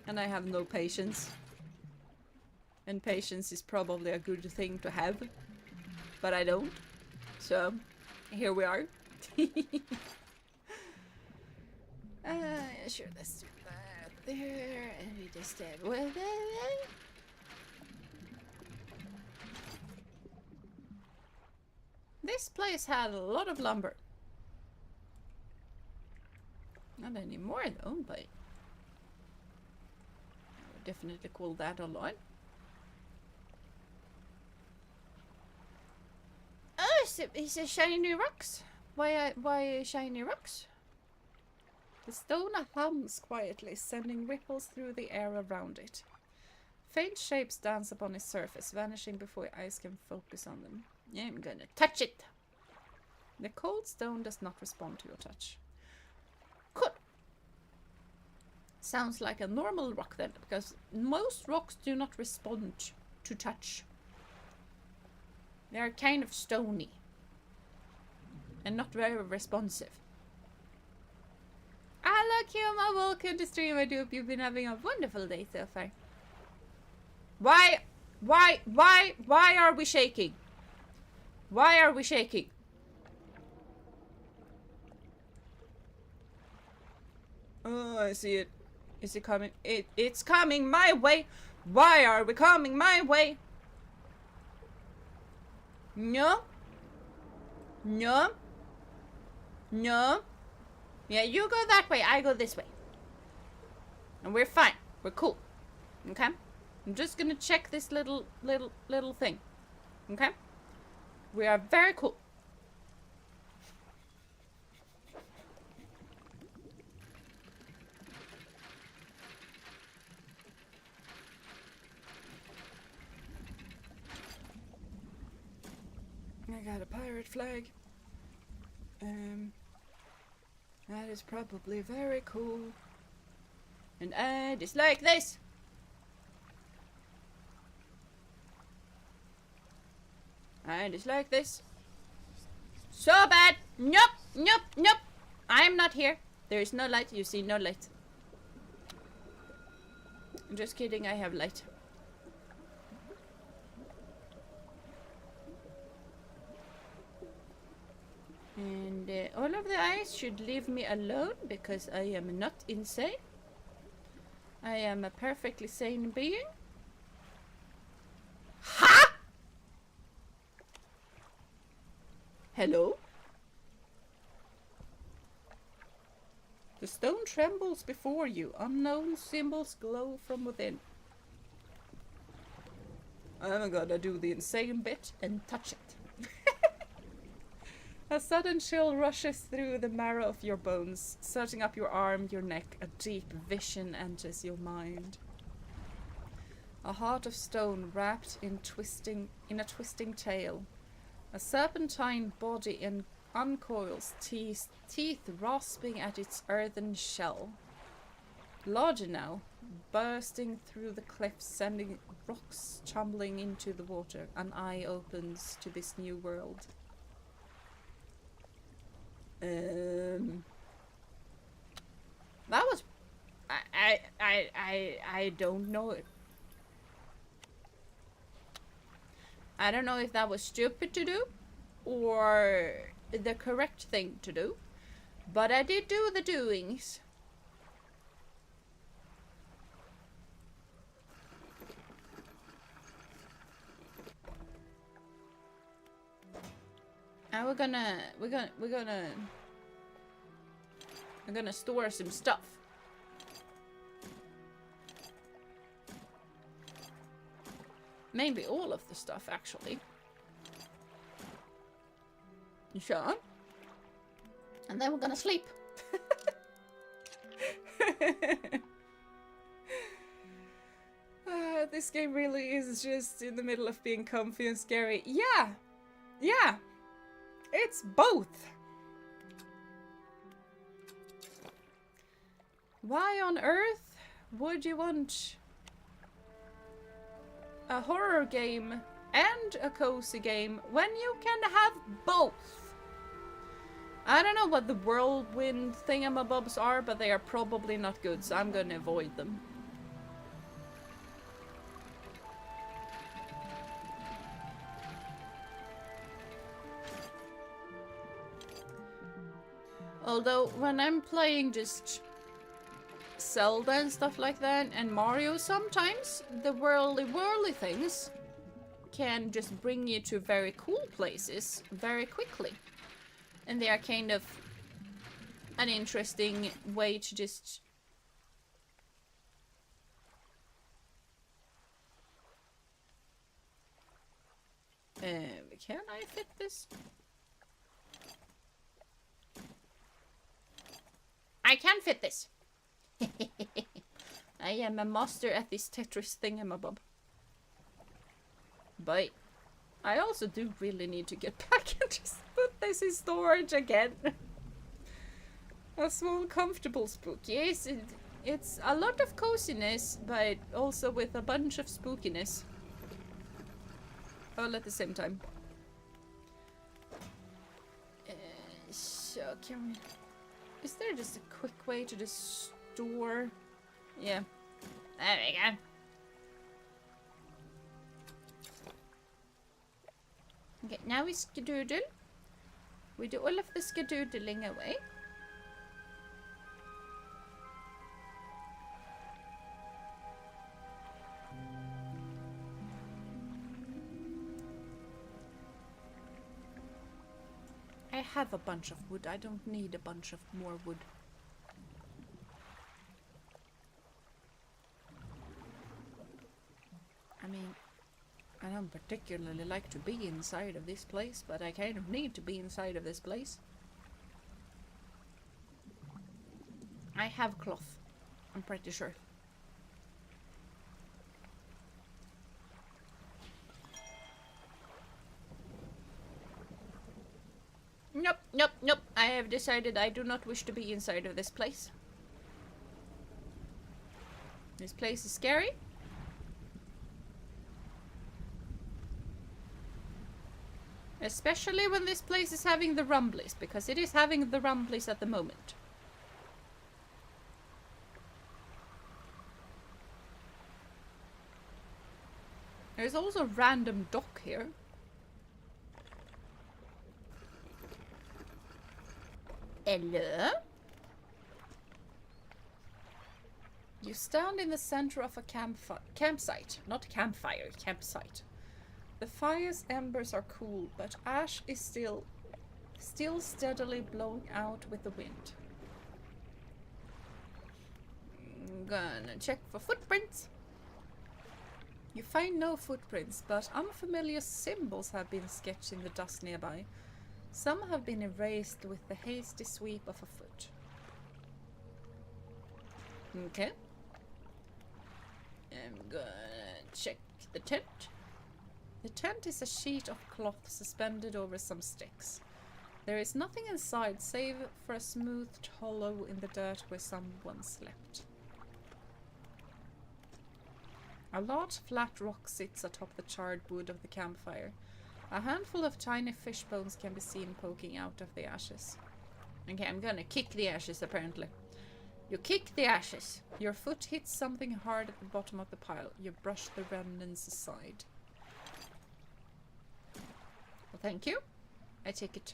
And I have no patience. And patience is probably a good thing to have. But I don't. So, here we are. Sure, let's do that there, and we just have well, this place had a lot of lumber. Not anymore though, but I would definitely call that a lot. Oh, it's a shiny rocks. Why shiny rocks? The stone hums quietly, sending ripples through the air around it. Faint shapes dance upon its surface, vanishing before your eyes can focus on them. I'm gonna touch it! The cold stone does not respond to your touch. Cool! Sounds like a normal rock then, because most rocks do not respond to touch. They are kind of stony. And not very responsive. Hello, Kioma, welcome to stream. I do hope you've been having a wonderful day so far. Why are we shaking? Why are we shaking? Oh, I see it. Is it coming? It's coming my way. Why are we coming my way? No. No. No. Yeah, you go that way, I go this way. And we're fine. We're cool. Okay? I'm just gonna check this little thing. Okay? We are very cool. I got a pirate flag. That is probably very cool. And I dislike this. I dislike this. So bad. Nope, nope, nope. I am not here. There is no light. You see no light. I'm just kidding. I have light. And all of the eyes should leave me alone because I am not insane. I am a perfectly sane being. Ha! Hello? The stone trembles before you. Unknown symbols glow from within. I'm gonna do the insane bit and touch it. A sudden chill rushes through the marrow of your bones, surging up your arm, your neck. A deep vision enters your mind. A heart of stone wrapped in a twisting tail. A serpentine body uncoils, teeth rasping at its earthen shell. Larger now, bursting through the cliffs, sending rocks tumbling into the water. An eye opens to this new world. That was... I don't know it. I don't know if that was stupid to do or the correct thing to do, but I did do the doings. And we're gonna store some stuff. Maybe all of the stuff, actually. You sure? And then we're gonna sleep. This game really is just in the middle of being comfy and scary. Yeah! Yeah! It's both! Why on earth would you want a horror game and a cozy game when you can have both? I don't know what the whirlwind thingamabobs are, but they are probably not good, so I'm gonna avoid them. Although, when I'm playing just Zelda and stuff like that, and Mario, sometimes the whirly things can just bring you to very cool places very quickly. And they are kind of an interesting way to just... can I fit this? I can fit this! I am a master at this Tetris thingamabob. But I also do really need to get back and just put this in storage again. A small comfortable spook. Yes, it's a lot of coziness, but also with a bunch of spookiness. All at the same time. So can we... Is there just a quick way to just store... Yeah. There we go. Okay, now we skadoodle. We do all of the skadoodling away. I have a bunch of wood. I don't need a bunch of more wood. I mean, I don't particularly like to be inside of this place, but I kind of need to be inside of this place. I have cloth. I'm pretty sure. Nope, nope, nope. I have decided I do not wish to be inside of this place. This place is scary. Especially when this place is having the rumblies, because it is having the rumblies at the moment. There's also a random dock here. Hello? You stand in the center of a campsite. Not campfire, campsite. The fire's embers are cool, but ash is still steadily blowing out with the wind. I'm gonna check for footprints. You find no footprints, but unfamiliar symbols have been sketched in the dust nearby. Some have been erased with the hasty sweep of a foot. Okay. I'm gonna check the tent. The tent is a sheet of cloth suspended over some sticks. There is nothing inside save for a smoothed hollow in the dirt where someone slept. A large flat rock sits atop the charred wood of the campfire. A handful of tiny fish bones can be seen poking out of the ashes. Okay, I'm gonna kick the ashes apparently. You kick the ashes. Your foot hits something hard at the bottom of the pile. You brush the remnants aside. Well, thank you. I take it.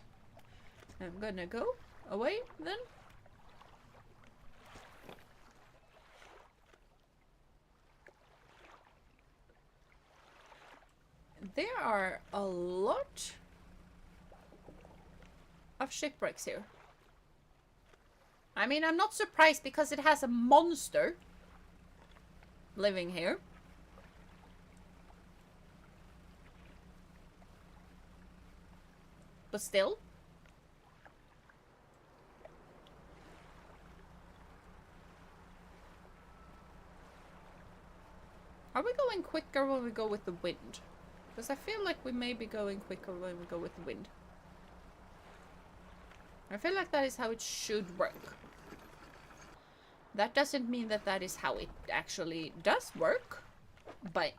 I'm gonna go away then. There are a lot of shipwrecks here. I mean, I'm not surprised because it has a monster living here. But still. Are we going quicker when we go with the wind? Because I feel like we may be going quicker when we go with the wind. I feel like that is how it should work. That doesn't mean that that is how it actually does work. But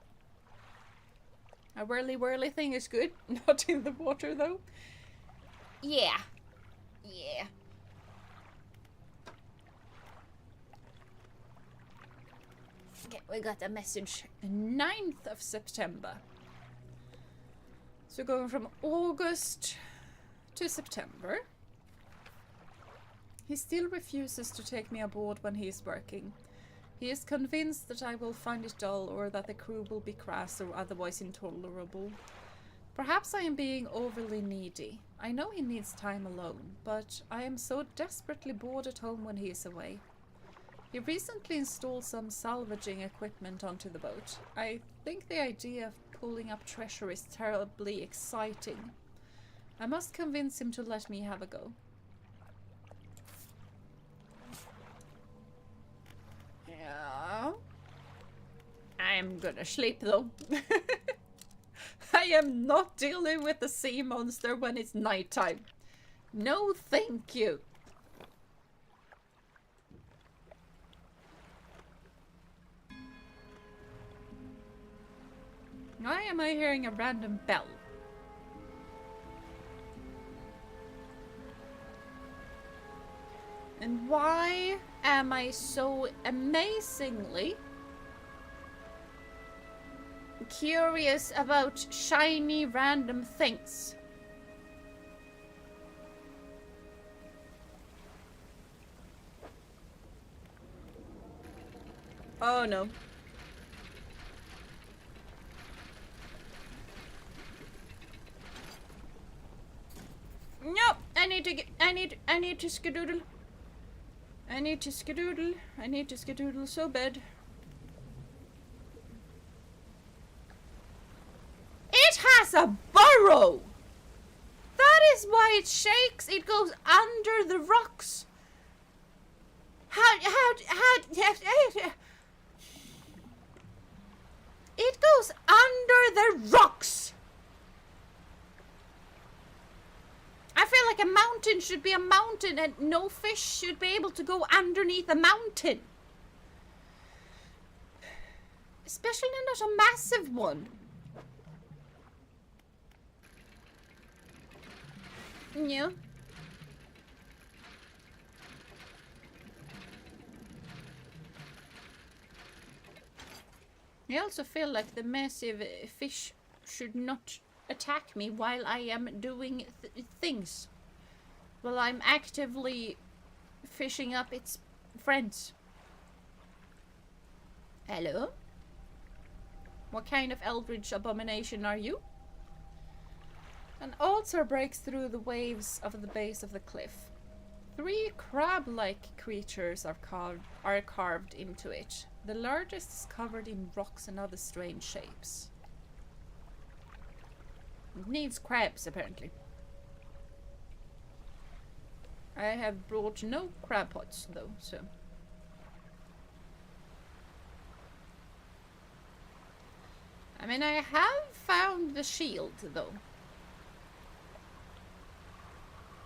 a whirly thing is good. Not in the water though. Yeah. Yeah. Okay, we got a message. 9th of September. So going from August to September. He still refuses to take me aboard when he is working. He is convinced that I will find it dull or that the crew will be crass or otherwise intolerable. Perhaps I am being overly needy. I know he needs time alone, but I am so desperately bored at home when he is away. He recently installed some salvaging equipment onto the boat. I think the idea of pulling up treasure is terribly exciting. I must convince him to let me have a go. Yeah. I'm gonna sleep though. I am not dealing with the sea monster when it's nighttime. No, thank you. Why am I hearing a random bell? And why am I so amazingly curious about shiny random things? Oh no. No, I need to skedoodle. I need to skedoodle so bad. It has a burrow! That is why it shakes. It goes under the rocks. It goes under the rocks. I feel like a mountain should be a mountain and no fish should be able to go underneath a mountain. Especially not a massive one. Yeah. I also feel like the massive fish should not attack me while I am doing things. While I'm actively fishing up its friends. Hello? What kind of eldritch abomination are you? An altar breaks through the waves of the base of the cliff. 3 crab-like creatures are carved into it. The largest is covered in rocks and other strange shapes. It needs crabs, apparently. I have brought no crab pots, though, so... I mean, I have found the shield, though.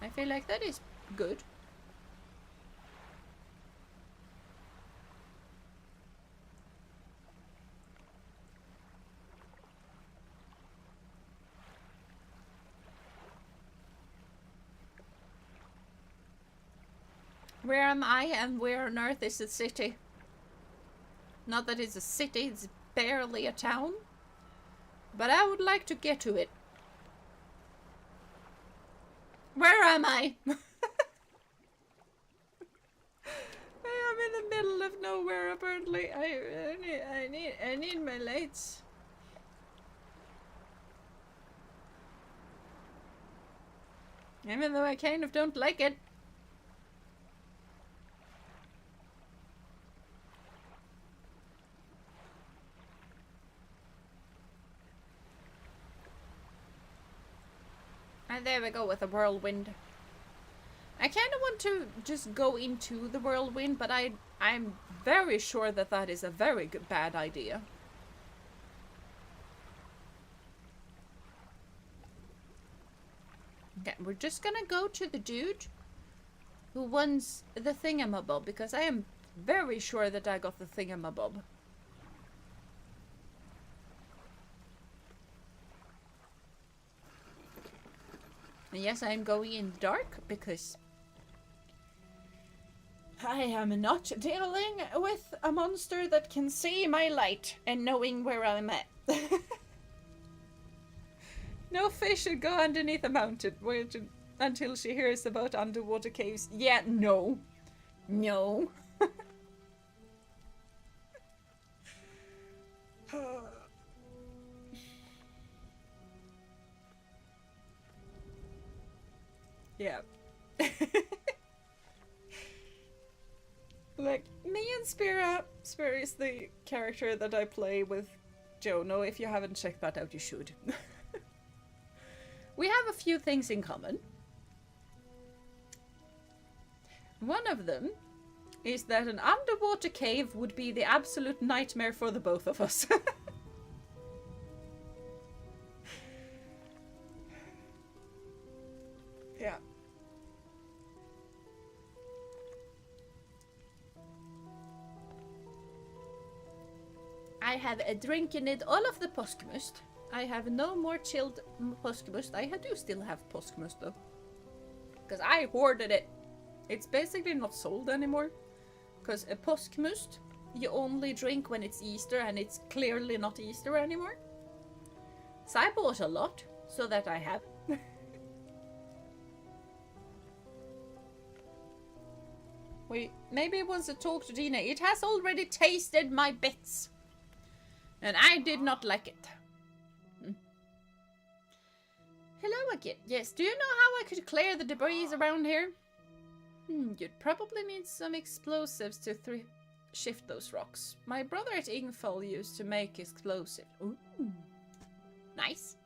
I feel like that is good. Where am I and where on earth is the city? Not that it's a city, it's barely a town. But I would like to get to it. Where am I? I am in the middle of nowhere apparently. I need my lights. Even though I kind of don't like it. And there we go with a whirlwind. I kind of want to just go into the whirlwind, but I'm very sure that that is a very bad idea. Okay, we're just gonna go to the dude who wants the thingamabob, because I am very sure that I got the thingamabob. And yes, I'm going in the dark because I am not dealing with a monster that can see my light and knowing where I'm at. No fish should go underneath a mountain until she hears about underwater caves. Yeah, no. No. Yeah. Like, me and Spira is the character that I play with Jono. If you haven't checked that out, you should. We have a few things in common. One of them is that an underwater cave would be the absolute nightmare for the both of us. Yeah. I have drinking it all of the påskmust. I have no more chilled påskmust. I do still have påskmust though. Because I hoarded it. It's basically not sold anymore. Because a påskmust you only drink when it's Easter, and it's clearly not Easter anymore. So I bought a lot so that I have. Wait, maybe it wants to talk to Jeena. It has already tasted my bits. And I did not like it. Hello again. Yes, do you know how I could clear the debris around here? You'd probably need some explosives to shift those rocks. My brother at Ingfell used to make explosives. Ooh. Nice.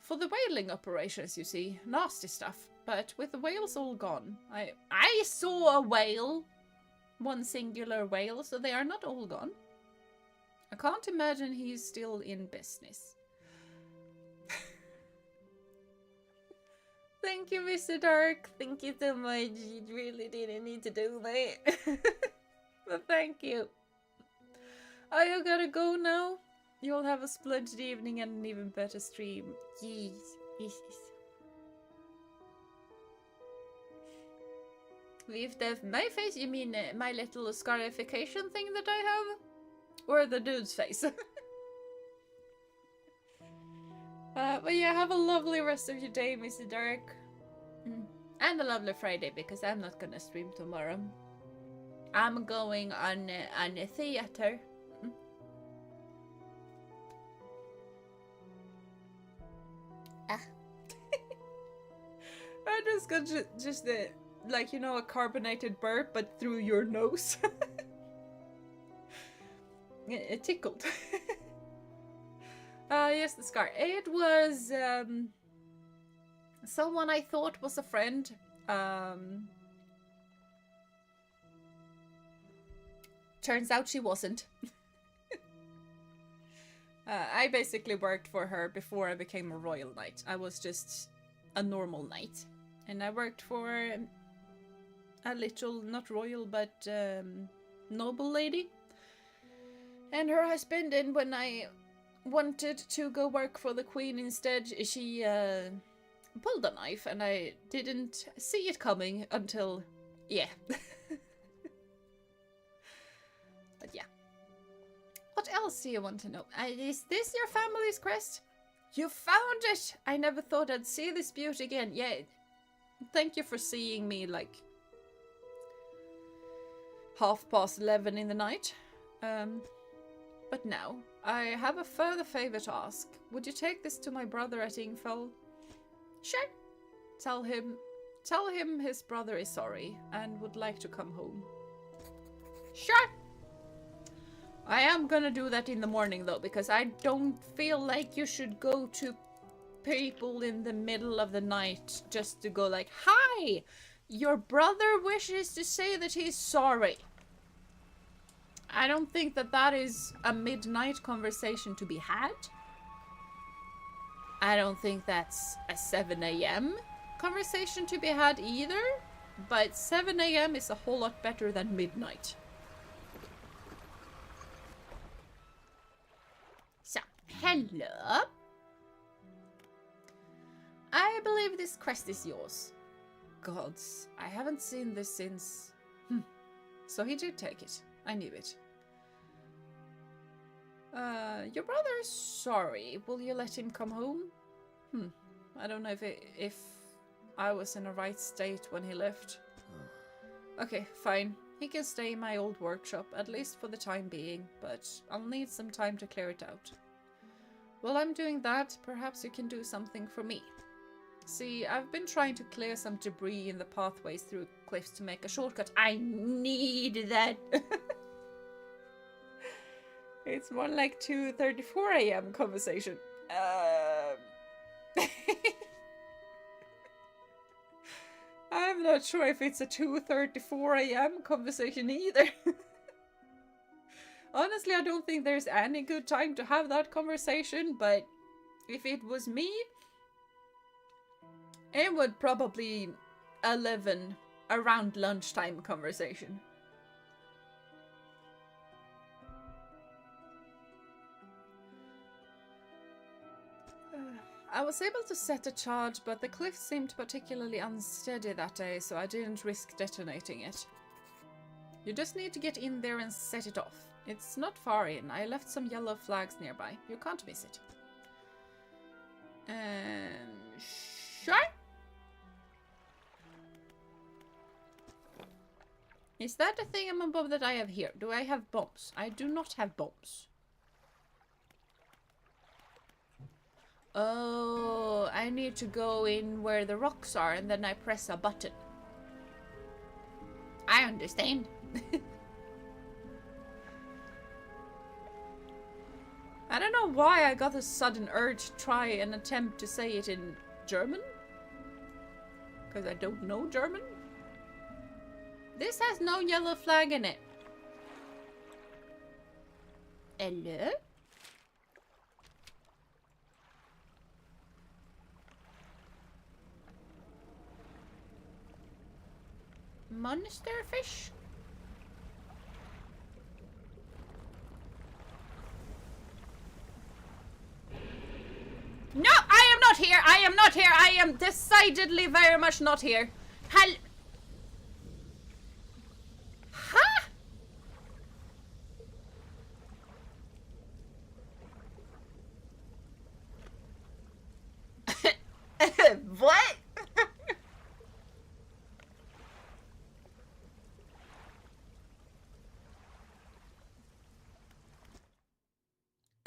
For the whaling operations, you see. Nasty stuff. But with the whales all gone, I saw a whale. One singular whale, so they are not all gone. I can't imagine he's still in business. Thank you, Mr. Dark. Thank you so much. You really didn't need to do that. But thank you. You gotta go now? You'll have a splendid evening and an even better stream. Yes. With my face, you mean my little scarification thing that I have? Or the dude's face? But yeah, have a lovely rest of your day, Mr. Dark. And a lovely Friday, because I'm not gonna stream tomorrow. I'm going on a theater. I just got just the, like, you know, a carbonated burp, but through your nose. It tickled. Yes, the scar. It was someone I thought was a friend. Turns out she wasn't. I basically worked for her before I became a royal knight. I was just a normal knight. And I worked for a little, not royal, but noble lady. And her husband, and when I wanted to go work for the queen instead, she pulled a knife, and I didn't see it coming until, yeah. But yeah. What else do you want to know? Is this your family's crest? You found it! I never thought I'd see this beauty again. Yeah, thank you for seeing me, like, 11:30 in the night. But now, I have a further favor to ask. Would you take this to my brother at Ingfell? Sure. Tell him his brother is sorry and would like to come home. Sure. I am gonna do that in the morning though, because I don't feel like you should go to people in the middle of the night just to go like, hi, your brother wishes to say that he's sorry. I don't think that that is a midnight conversation to be had. I don't think that's a 7 a.m. conversation to be had either, but 7 a.m. is a whole lot better than midnight. So, hello. I believe this crest is yours. Gods, I haven't seen this since... So he did take it. I knew it. Your brother is sorry. Will you let him come home? I don't know if I was in a right state when he left. Okay, fine. He can stay in my old workshop, at least for the time being, but I'll need some time to clear it out. While I'm doing that, perhaps you can do something for me. See, I've been trying to clear some debris in the pathways through cliffs to make a shortcut. I need that. It's more like 2:34 a.m. conversation. I'm not sure if it's a 2:34 a.m. conversation either. Honestly, I don't think there's any good time to have that conversation, but if it was me, it would probably 11 around lunchtime conversation. I was able to set a charge, but the cliff seemed particularly unsteady that day, so I didn't risk detonating it. You just need to get in there and set it off. It's not far in. I left some yellow flags nearby. You can't miss it. Sure. Is that the thingamabob that I have here? Do I have bombs? I do not have bombs. Oh, I need to go in where the rocks are and then I press a button. I understand. I don't know why I got a sudden urge to try and attempt to say it in German. Because I don't know German. This has no yellow flag in it. Hello? Monster fish? No, I am not here. I am not here. I am decidedly very much not here. Huh? What?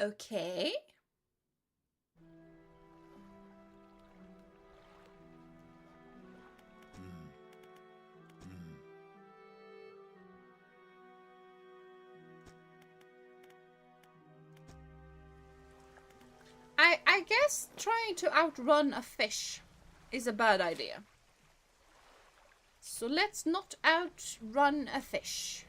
Okay. I guess trying to outrun a fish is a bad idea. So let's not outrun a fish.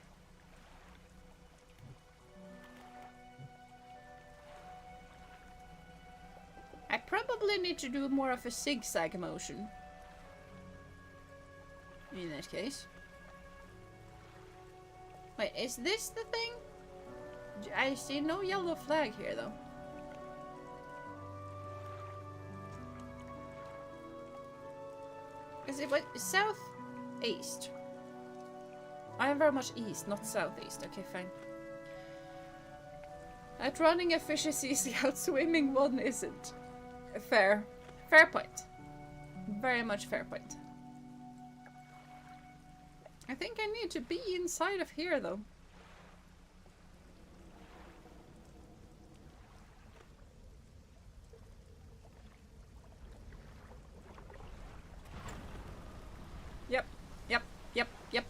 I probably need to do more of a zigzag motion. In that case. Wait, is this the thing? I see no yellow flag here though. Is it what? Southeast? I am very much east, not southeast. Okay, fine. Outrunning a fish is easy, out swimming one isn't. Fair. Fair point. Very much fair point. I think I need to be inside of here though. Yep, yep, yep, yep.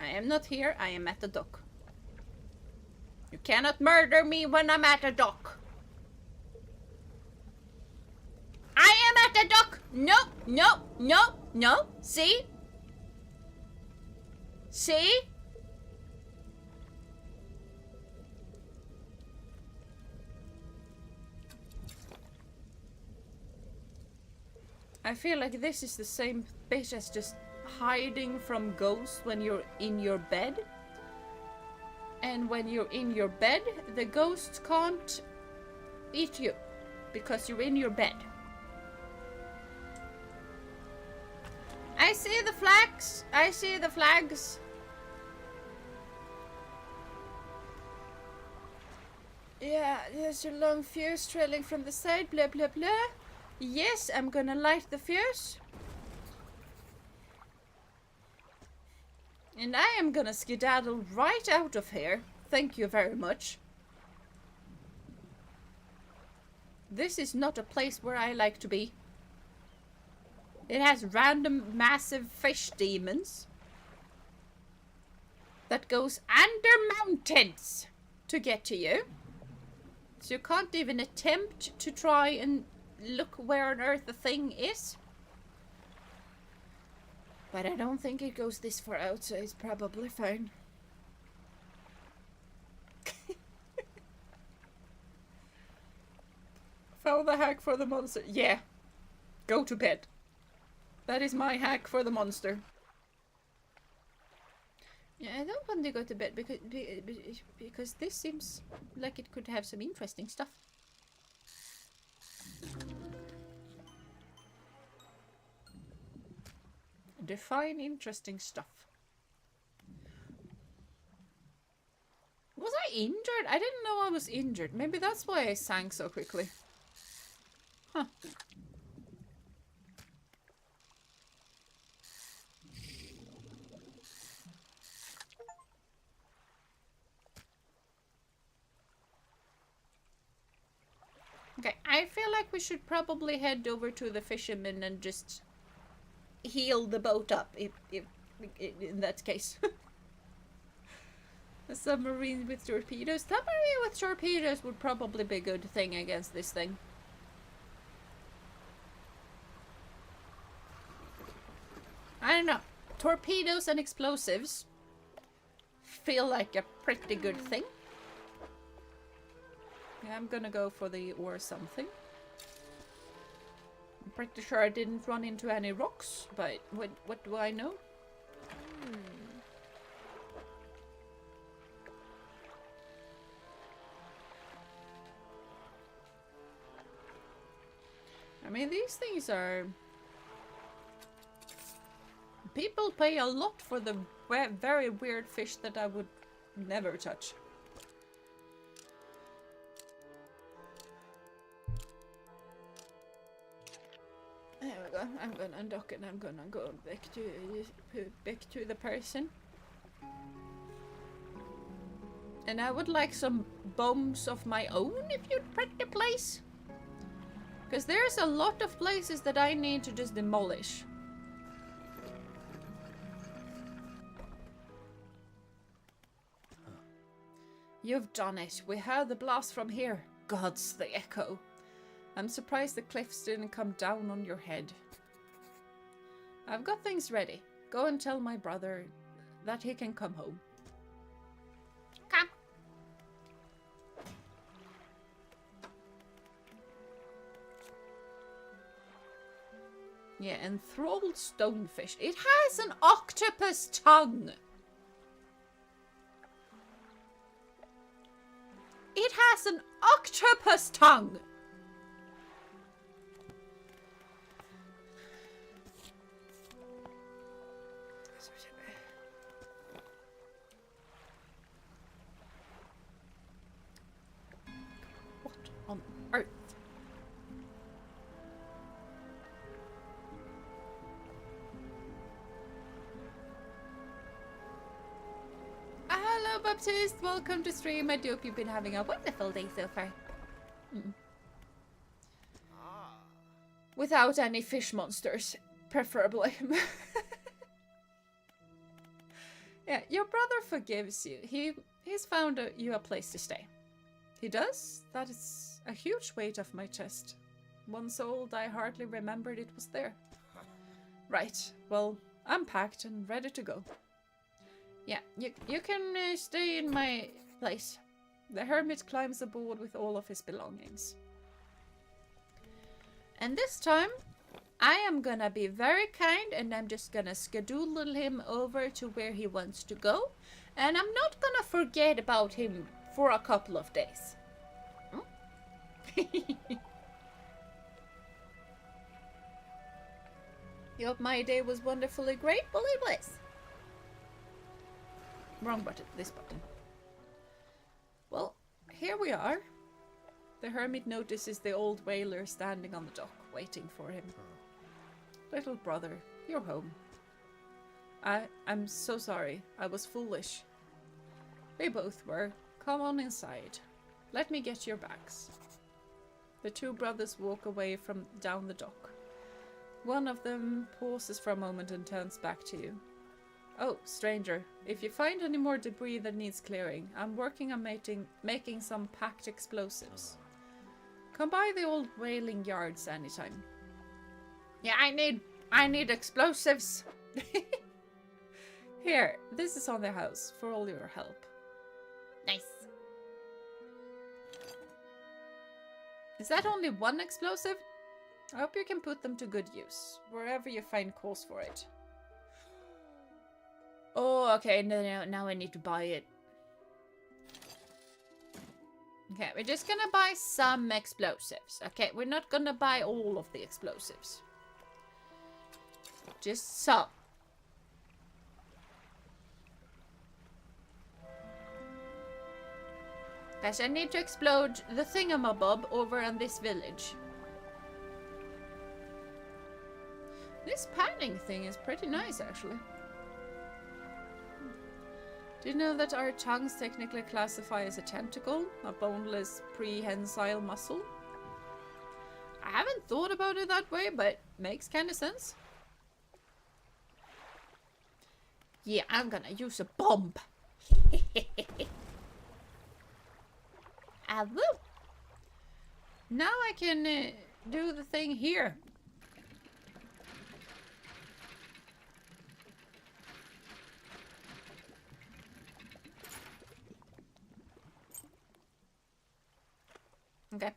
I am not here, I am at the dock. You cannot murder me when I'm at a dock. I am at the dock! No, no, no, no. See? See? I feel like this is the same bit as just hiding from ghosts when you're in your bed. And when you're in your bed, the ghosts can't eat you because you're in your bed. I see the flags. I see the flags. Yeah, there's a long fuse trailing from the side, blah blah blah. Yes, I'm gonna light the fuse. And I am gonna skedaddle right out of here. Thank you very much. This is not a place where I like to be. It has random massive fish demons that goes under mountains to get to you. So you can't even attempt to try and look where on earth the thing is. But I don't think it goes this far out, so it's probably fine. Found the hack for the monster. Yeah. Go to bed. That is my hack for the monster. Yeah, I don't want to go to bed because this seems like it could have some interesting stuff. Define interesting stuff. Was I injured? I didn't know I was injured. Maybe that's why I sank so quickly. Huh. Okay, I feel like we should probably head over to the fisherman and just heal the boat up, if in that case. A submarine with torpedoes? Submarine with torpedoes would probably be a good thing against this thing. I don't know. Torpedoes and explosives feel like a pretty good thing. Yeah, I'm gonna go for the or something. I'm pretty sure I didn't run into any rocks, but what do I know? I mean, these things are... People pay a lot for the very weird fish that I would never touch. There we go. I'm gonna undock and I'm gonna go back to the person. And I would like some bombs of my own if you'd prep the place. Because there's a lot of places that I need to just demolish. You've done it. We heard the blast from here. Gods, the echo. I'm surprised the cliffs didn't come down on your head. I've got things ready. Go and tell my brother that he can come home. Come. Yeah, enthralled stonefish. It has an octopus tongue. It has an octopus tongue. What on earth? Hello, Baptiste. Welcome to stream. I do hope you've been having a wonderful day so far. Without any fish monsters, preferably. Yeah, your brother forgives you. He's found you a place to stay. He does? That is a huge weight off my chest. Once old, I hardly remembered it was there. Right, well, I'm packed and ready to go. Yeah, you can stay in my place. The hermit climbs aboard with all of his belongings. And this time, I am gonna be very kind and I'm just gonna skedoodle him over to where he wants to go. And I'm not gonna forget about him for a couple of days. You hope my day was wonderfully great? Well, it was. Wrong button. This button. Well, here we are. The hermit notices the old whaler standing on the dock, waiting for him. Little brother, you're home. I'm so sorry. I was foolish. We both were. Come on inside. Let me get your bags. The two brothers walk away from down the dock. One of them pauses for a moment and turns back to you. Oh, stranger, if you find any more debris that needs clearing, I'm working on making some packed explosives. Come by the old whaling yards anytime. Yeah, I need explosives. Here, this is on the house for all your help. Nice. Is that only one explosive? I hope you can put them to good use, wherever you find cause for it. Oh, okay, now I need to buy it. Okay, we're just gonna buy some explosives. Okay, we're not gonna buy all of the explosives. Just some. Guys, I need to explode the thingamabob over in this village. This panning thing is pretty nice, actually. Do you know that our tongues technically classify as a tentacle, a boneless prehensile muscle? I haven't thought about it that way, but makes kind of sense. Yeah, I'm gonna use a bomb. I will. Now I can do the thing here. Okay.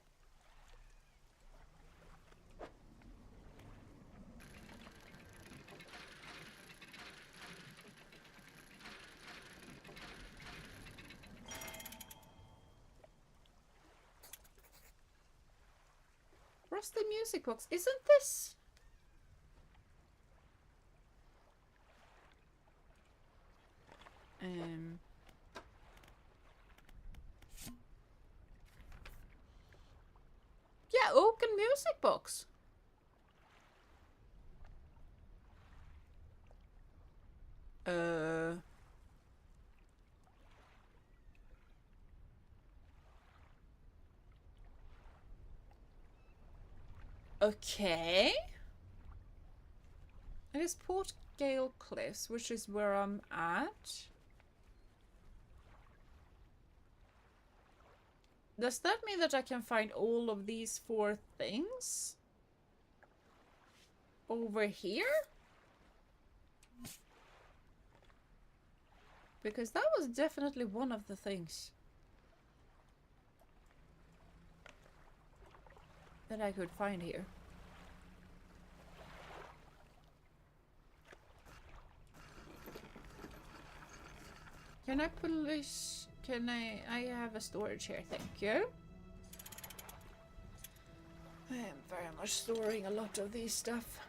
Rusty music box. Isn't this? Yeah, oaken music box. Okay. It is Port Gale Cliffs, which is where I'm at. Does that mean that I can find all of these 4 things over here? Because that was definitely one of the things that I could find here. Can I polish? Can I have a storage here, thank you. I am very much storing a lot of these stuff.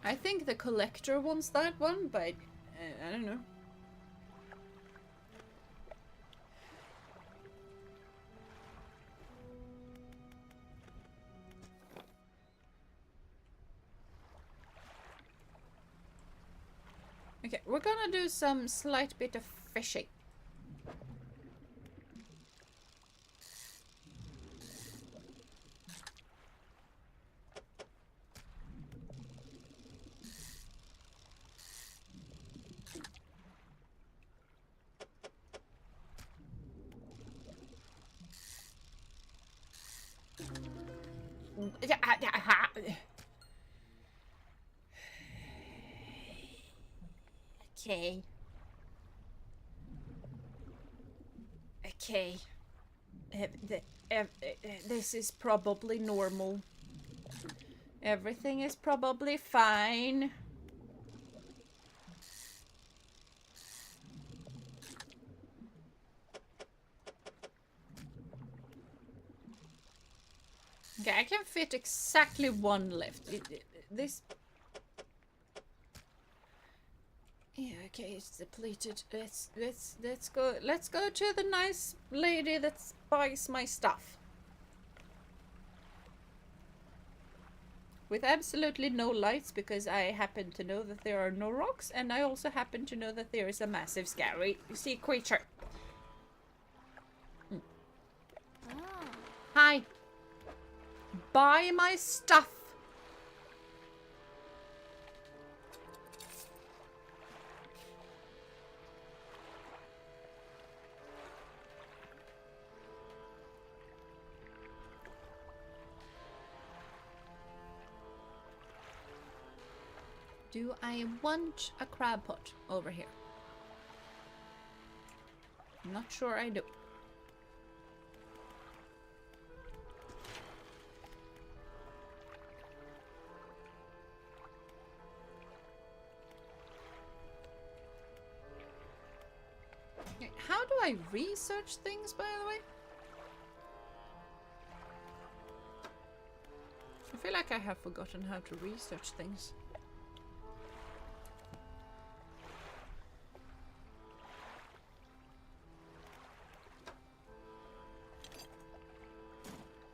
I think the collector wants that one, but I don't know. Okay, we're gonna do some slight bit of fishing. Okay. Okay. This is probably normal. Everything is probably fine. Okay, I can fit exactly 1 left. This... Yeah, okay, it's depleted. Let's go to the nice lady that buys my stuff. With absolutely no lights, because I happen to know that there are no rocks, and I also happen to know that there is a massive scary sea creature. Buy my stuff. Do I want a crab pot over here? I'm not sure I do. How do I research things, by the way? I feel like I have forgotten how to research things.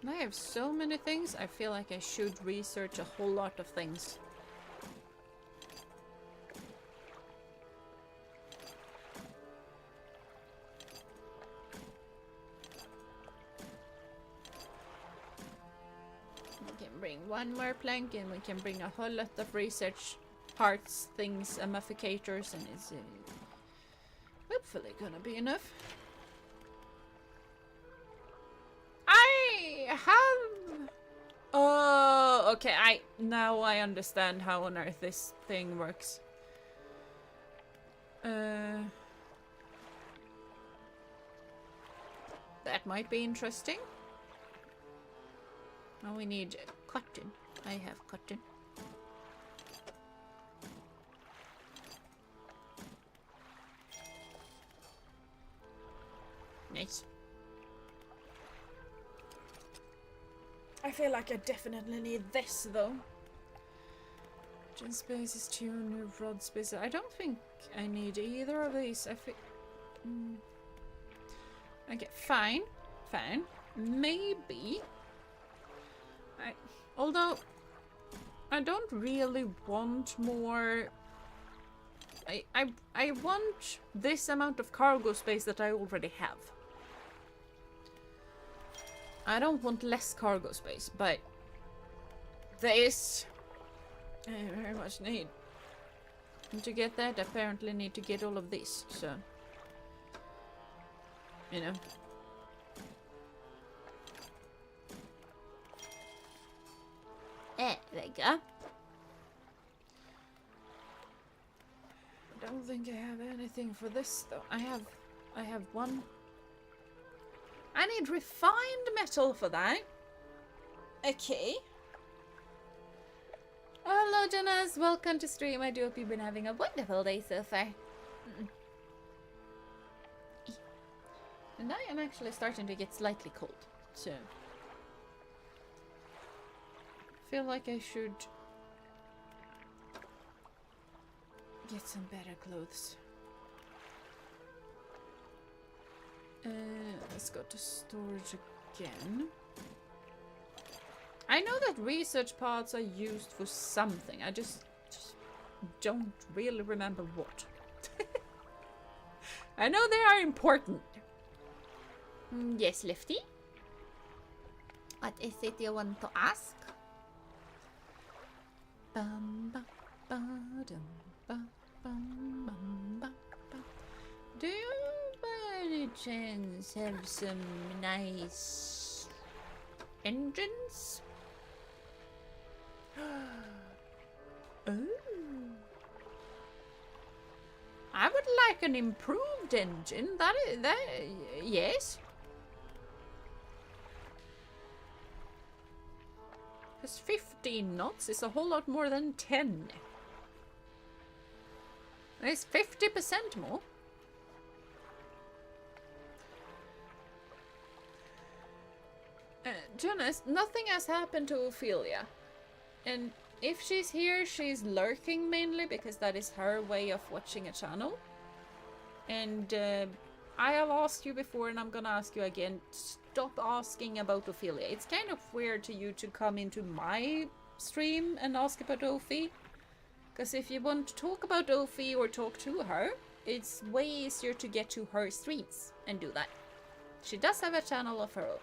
I have so many things, I feel like I should research a whole lot of things. We can bring one more plank and we can bring a whole lot of research parts, things, mummificators, and it's hopefully gonna be enough. Oh, okay, now I understand how on earth this thing works. That might be interesting. Now we need cotton. I have cotton. Nice. I feel like I definitely need this though. Gin space is 2 new rod space. I don't think I need either of these. I think. Okay, fine. Fine. Maybe. Although I don't really want more. I want this amount of cargo space that I already have. I don't want less cargo space, but this I very much need. And to get that, apparently need to get all of this, so you know. There we go. I don't think I have anything for this though. I have one. I need refined metal for that. Okay. Hello, Jonas. Welcome to stream. I do hope you've been having a wonderful day so far. And I am actually starting to get slightly cold, so I feel like I should get some better clothes. Let's go to storage again. I know that research parts are used for something. I just don't really remember what. I know they are important. Yes, Lefty? What is it you want to ask? Bum, ba, ba, dum, ba, bum, bum, ba, ba. Do you by any chance have some nice engines? Oh. I would like an improved engine. That yes. Because 15 knots is a whole lot more than 10. It's 50% more. Jonas, nothing has happened to Ophelia. And if she's here, she's lurking mainly because that is her way of watching a channel. And I have asked you before and I'm gonna ask you again, stop asking about Ophelia. It's kind of weird to you to come into my stream and ask about Ophi. Because if you want to talk about Ophi or talk to her, it's way easier to get to her streams and do that. She does have a channel of her own.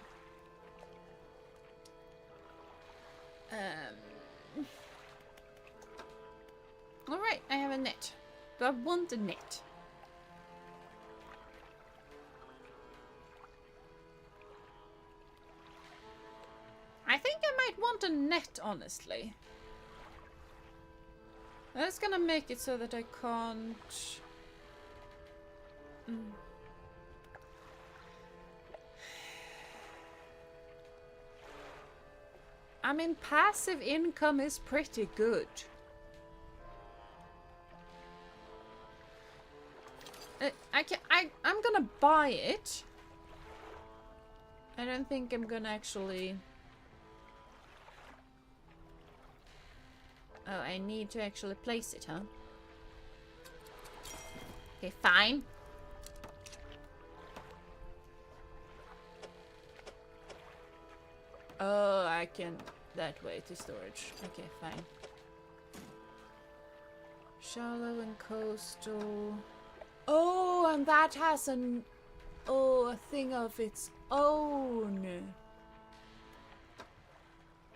Alright, I have a net. Do I want a net? I think I might want a net, honestly. That's gonna make it so that I can't... I mean, passive income is pretty good. I'm gonna buy it. I don't think I'm gonna actually... Oh, I need to actually place it, huh? Okay, fine. Oh, I can... that way to storage. Okay, fine. Shallow and coastal... Oh, and that has an... oh, a thing of its own.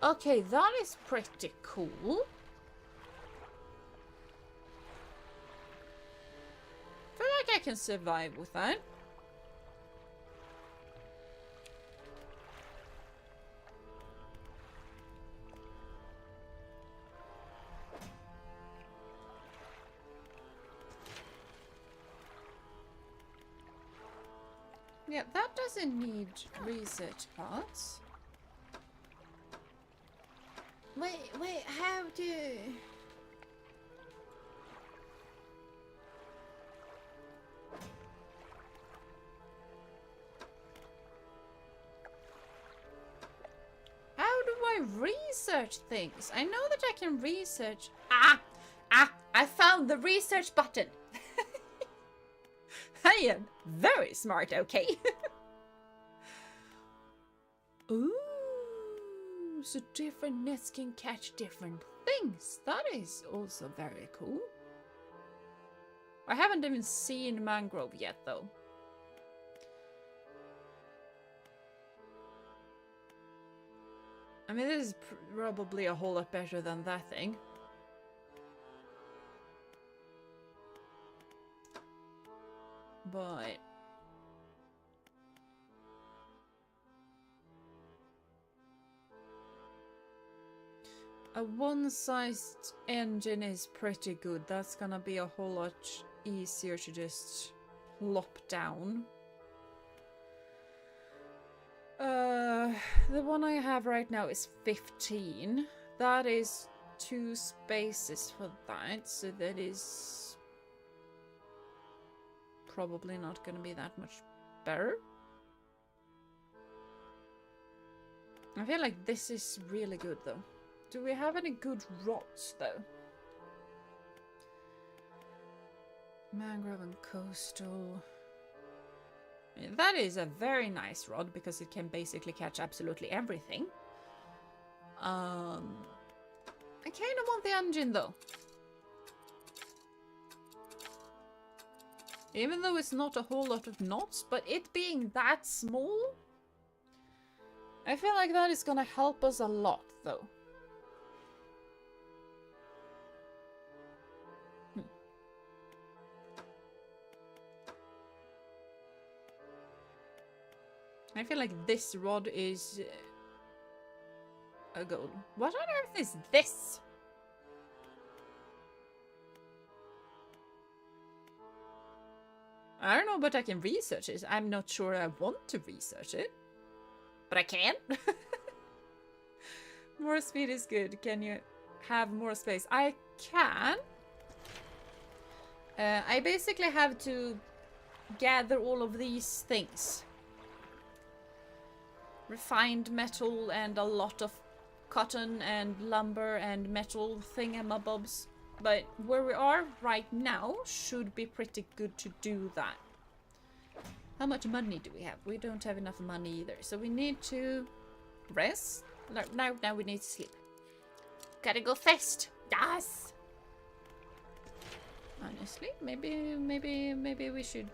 Okay, that is pretty cool. I feel like I can survive with that. Yeah, that doesn't need research parts. Wait, how do... How do I research things? I know that I can research... I found the research button. I am very smart, okay? Ooh, so different nets can catch different things. That is also very cool. I haven't even seen mangrove yet, though. I mean, this is probably a whole lot better than that thing. But... a one-sized engine is pretty good. That's gonna be a whole lot easier to just lop down. The one I have right now is 15. That is 2 spaces for that, so that is probably not gonna be that much better. I feel like this is really good though. Do we have any good rods though? Mangrove and coastal. Yeah, that is a very nice rod because it can basically catch absolutely everything. I kind of want the engine though. Even though it's not a whole lot of knots, but it being that small, I feel like that is gonna help us a lot though. I feel like this rod is a gold. What on earth is this? I don't know, but I can research it. I'm not sure I want to research it, but I can. More speed is good. Can you have more space? I can. I basically have to gather all of these things. Refined metal and a lot of cotton and lumber and metal thingamabobs. But where we are right now should be pretty good to do that. How much money do we have? We don't have enough money either. So we need to rest. Now we need to sleep. Gotta go fast. Yes! Honestly, maybe we should...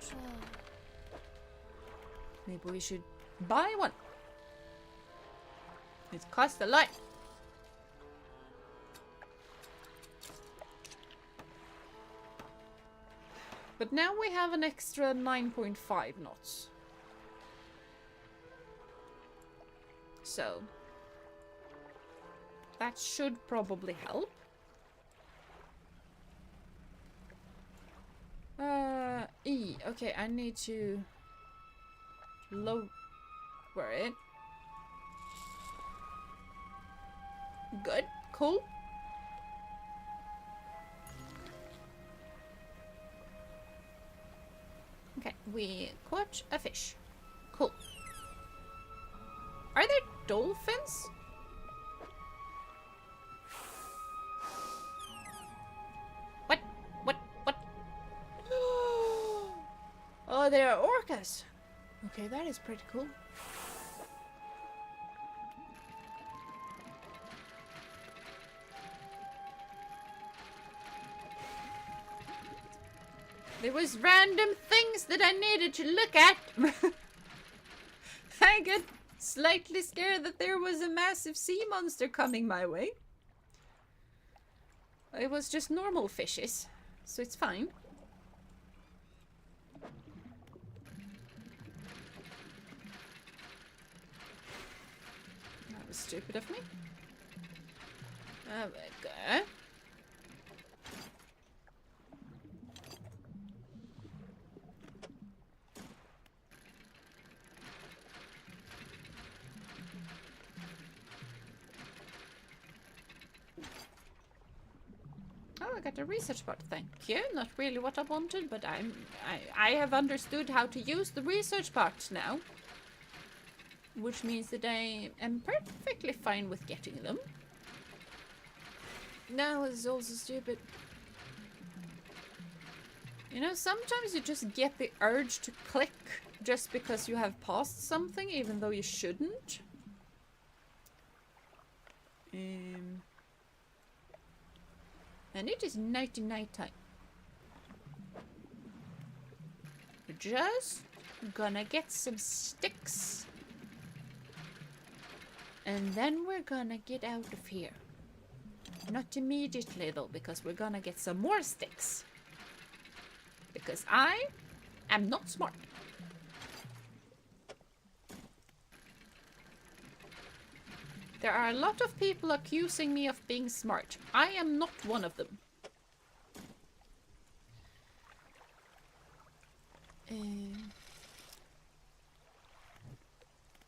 maybe we should buy one. It costs a lot. But now we have an extra 9.5 knots. So that should probably help. E. Okay, I need to lower it. Good. Cool. Okay, we caught a fish. Cool. Are there dolphins? What? What? What? Oh, there are orcas. Okay, that is pretty cool. There was random things that I needed to look at. I got slightly scared that there was a massive sea monster coming my way. It was just normal fishes, so it's fine. That was stupid of me. Okay. Oh, I got a research part. Thank you. Not really what I wanted, but I have understood how to use the research part now. Which means that I am perfectly fine with getting them. No, it's also stupid. You know, sometimes you just get the urge to click just because you have paused something, even though you shouldn't. And it is night time. We're just gonna get some sticks. And then we're gonna get out of here. Not immediately though, because we're gonna get some more sticks. Because I am not smart. There are a lot of people accusing me of being smart. I am not one of them.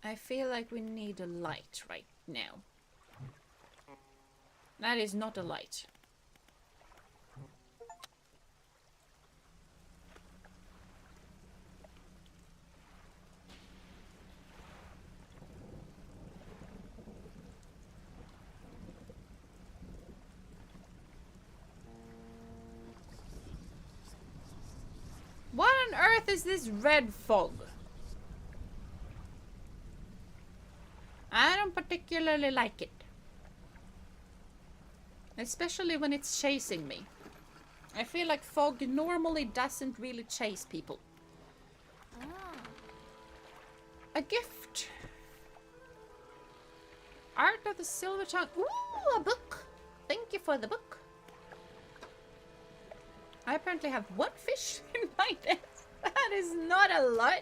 I feel like we need a light right now. That is not a light. What on earth is this red fog? I don't particularly like it. Especially when it's chasing me. I feel like fog normally doesn't really chase people. A gift. Art of the Silver Tongue. Ooh, a book. Thank you for the book. I apparently have one fish in my desk. That is not a lot.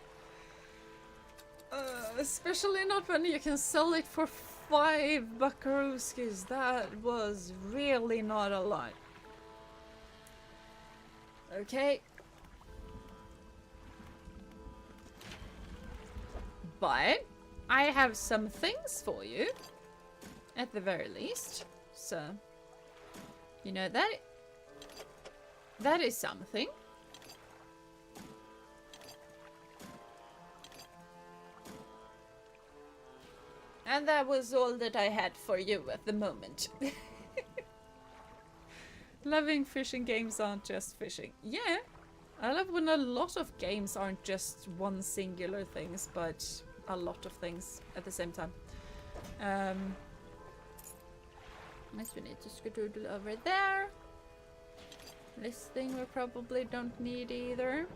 Especially not when you can sell it for 5 buckaroos. That was really not a lot. Okay. But I have some things for you. At the very least. So, you know, that is something. And that was all that I had for you at the moment. Loving fishing games aren't just fishing. Yeah, I love when a lot of games aren't just one singular things, but a lot of things at the same time. Next we need to skedoodle over there. This thing we probably don't need either.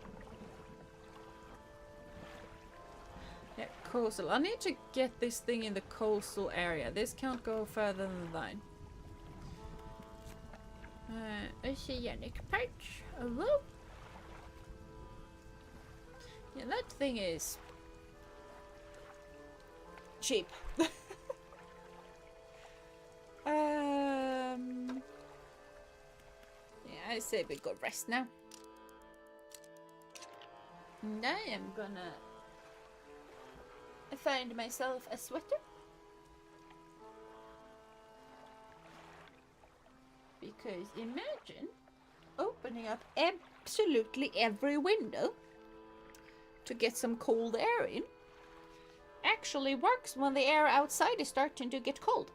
Yeah, coastal. I need to get this thing in the coastal area. This can't go further than that. Oceanic perch. Oh, whoa. Yeah, that thing is cheap. Yeah, I say we go rest now. And I am gonna find myself a sweater. Because imagine opening up absolutely every window to get some cold air in. Actually works when the air outside is starting to get cold.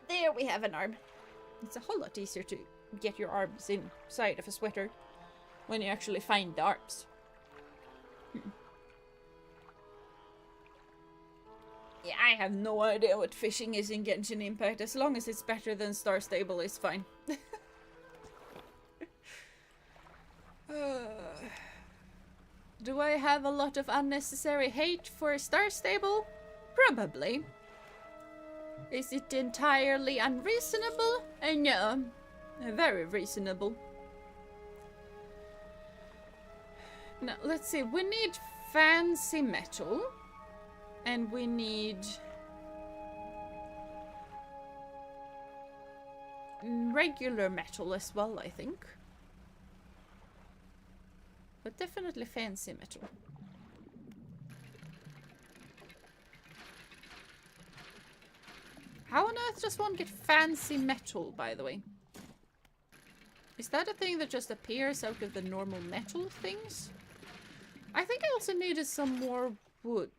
There we have an arm. It's a whole lot easier to get your arms inside of a sweater when you actually find the arms. Yeah, I have no idea what fishing is in Genshin Impact. As long as it's better than Star Stable, is fine. Do I have a lot of unnecessary hate for Star Stable? Probably. Is it entirely unreasonable? No. Very reasonable. Now, let's see. We need fancy metal. And we need regular metal as well, I think. But definitely fancy metal. How on earth does one get fancy metal, by the way? Is that a thing that just appears out of the normal metal things? I think I also needed some more wood.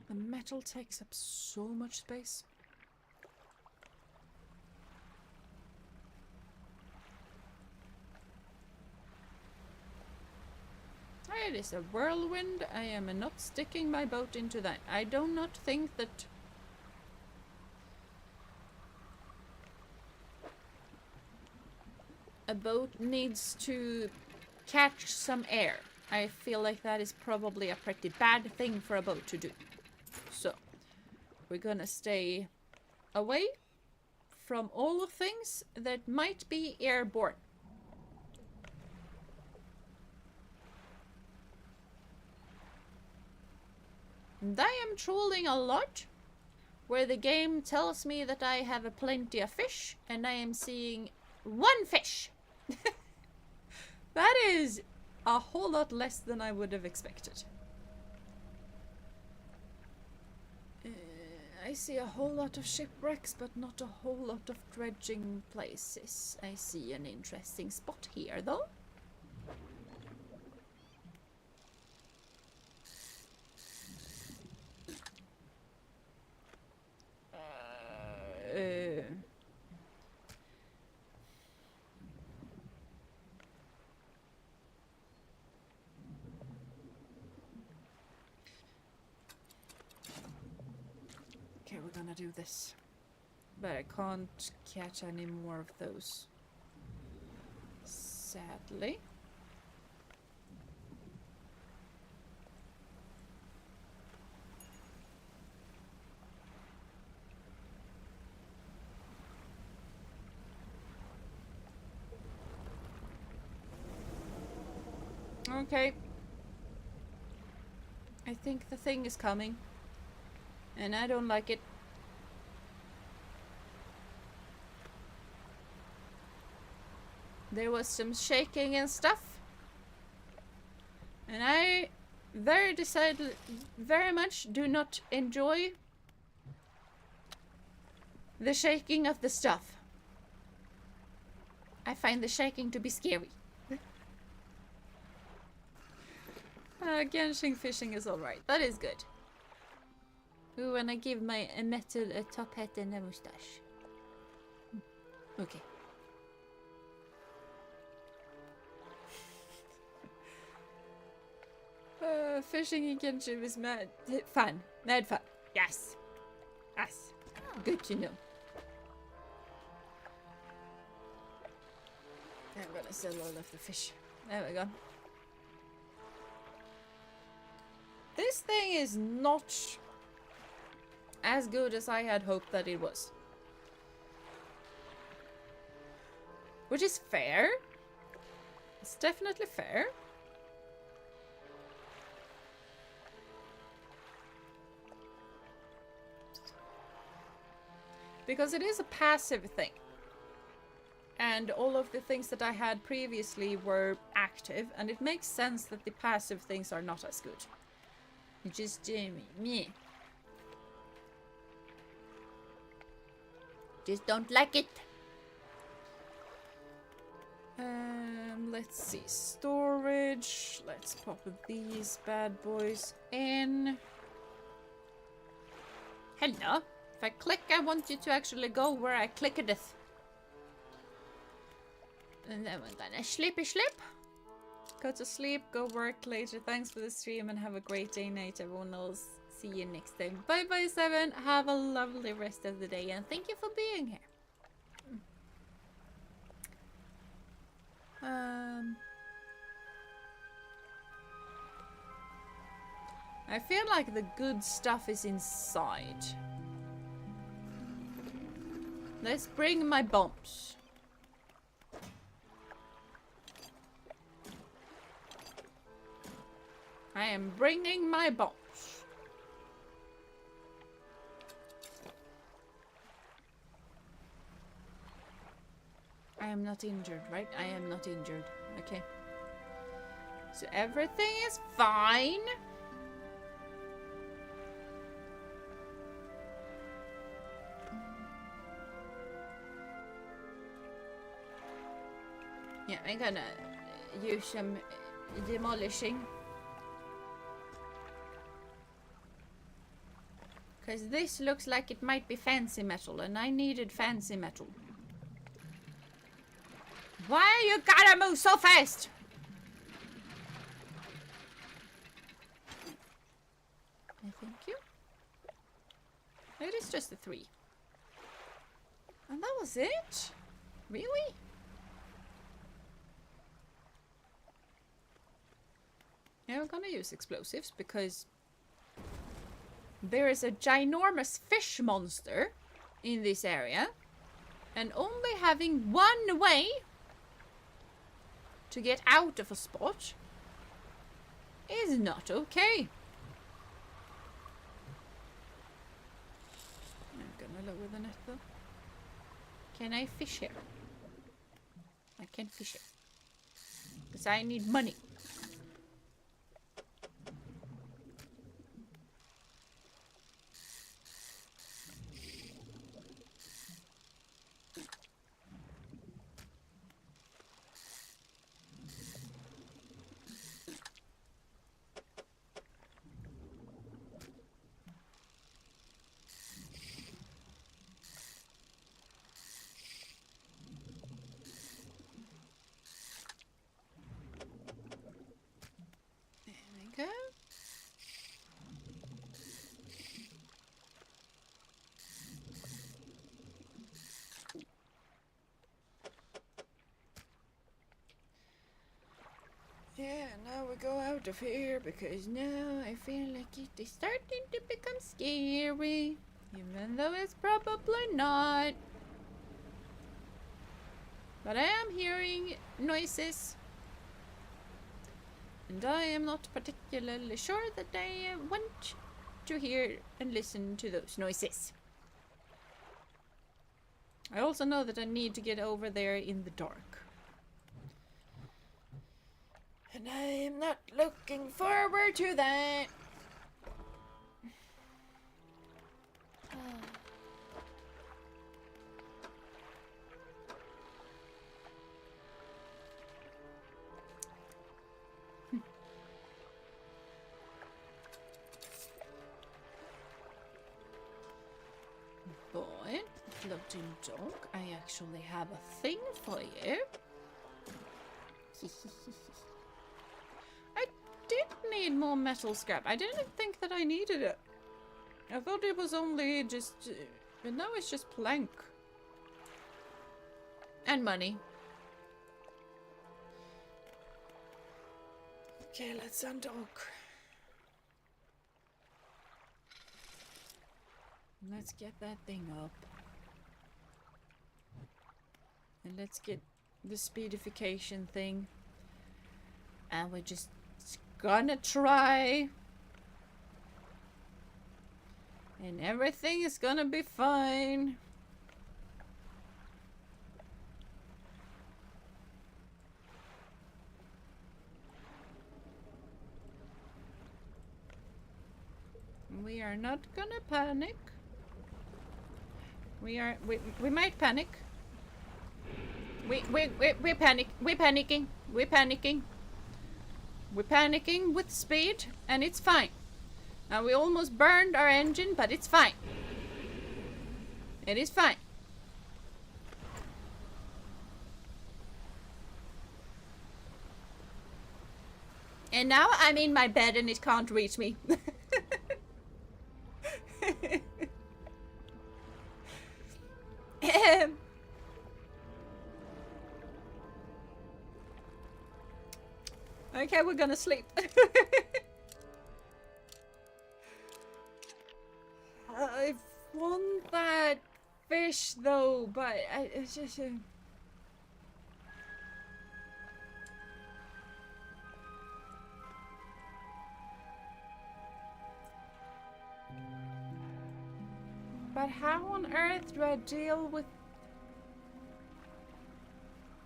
The metal takes up so much space. It is a whirlwind. I am not sticking my boat into that. I do not think that... a boat needs to catch some air. I feel like that is probably a pretty bad thing for a boat to do. So, we're gonna stay away from all things that might be airborne. And I am trolling a lot, where the game tells me that I have a plenty of fish, and I am seeing one fish. That is a whole lot less than I would have expected. I see a whole lot of shipwrecks, but not a whole lot of dredging places. I see an interesting spot here, though. Okay, we're gonna do this. But I can't catch any more of those. Sadly. Okay. I think the thing is coming. And I don't like it. There was some shaking and stuff. And I very much do not enjoy the shaking of the stuff. I find the shaking to be scary. Genshin fishing is alright. That is good. Ooh, and I give my metal a top hat and a mustache. Okay. Fishing in Genshin is mad fun. Mad fun. Yes. Yes. Good to know. I'm gonna sell all of the fish. There we go. This thing is not as good as I had hoped that it was. Which is fair. It's definitely fair. Because it is a passive thing. And all of the things that I had previously were active, and it makes sense that the passive things are not as good. You just me. Just don't like it. Let's see, storage. Let's pop these bad boys in. Hello. If I click, I want you to actually go where I clicked it. And then we're gonna sleep. Go to sleep, go work later. Thanks for the stream and have a great day, night, everyone else. See you next time. Bye bye, 7. Have a lovely rest of the day and thank you for being here. I feel like the good stuff is inside. Let's bring my bombs. I am bringing my bombs. I am not injured, right? I am not injured. Okay. So everything is fine. Yeah, I'm gonna use some demolishing. Because this looks like it might be fancy metal, and I needed fancy metal. Why you gotta move so fast? Thank you. It is just a 3. And that was it? Really? Yeah, we're gonna use explosives because there is a ginormous fish monster in this area, and only having one way to get out of a spot is not okay. I'm gonna lower the net though. Can I fish here? I can fish here. Because I need money. Go. Yeah, now we go out of here because now I feel like it is starting to become scary, even though it's probably not. But I am hearing noises. And I am not particularly sure that I want to hear and listen to those noises. I also know that I need to get over there in the dark. And I am not looking forward to that. Boy, floating dog, I actually have a thing for you. I did need more metal scrap. I didn't think that I needed it. I thought it was only just... but now it's just plank. And money. Okay, let's undock. Let's get that thing up. And let's get the speedification thing. And we're just gonna try. And everything is gonna be fine. We are not gonna panic. We might panic. We're panicking. We're panicking. We're panicking with speed, and it's fine. And we almost burned our engine, but it's fine. It is fine. And now I'm in my bed and it can't reach me. Okay, we're gonna sleep. I want that fish though, but it's just... But how on earth do I deal with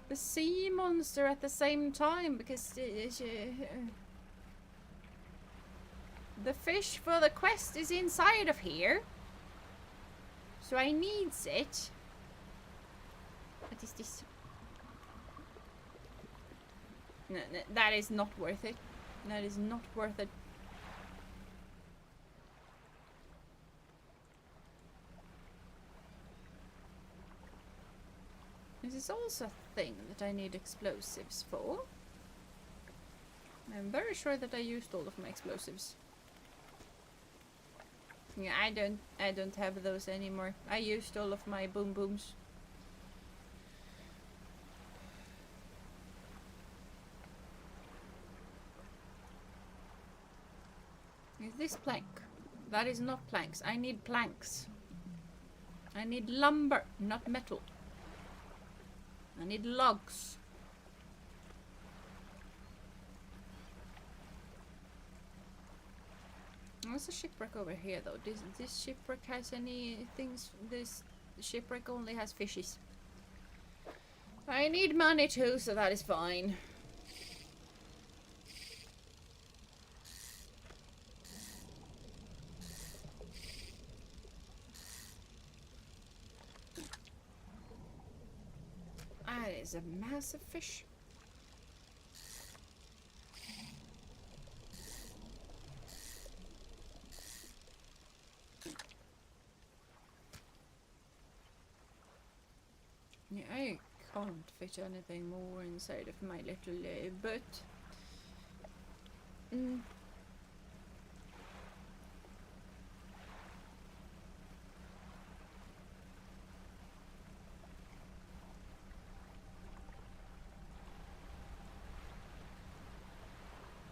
the sea monster at the same time? Because the fish for the quest is inside of here. So I needs it. What is this? No, that is not worth it. That is not worth it. This is also a thing that I need explosives for. I'm very sure that I used all of my explosives. Yeah, I don't have those anymore. I used all of my boom booms. Is this plank? That is not planks. I need planks. I need lumber, not metal. I need logs. There's a shipwreck over here though. This shipwreck has any things? This shipwreck only has fishes. I need money too, so that is fine. That is a massive fish. Yeah, I can't fit anything more inside of my little boat.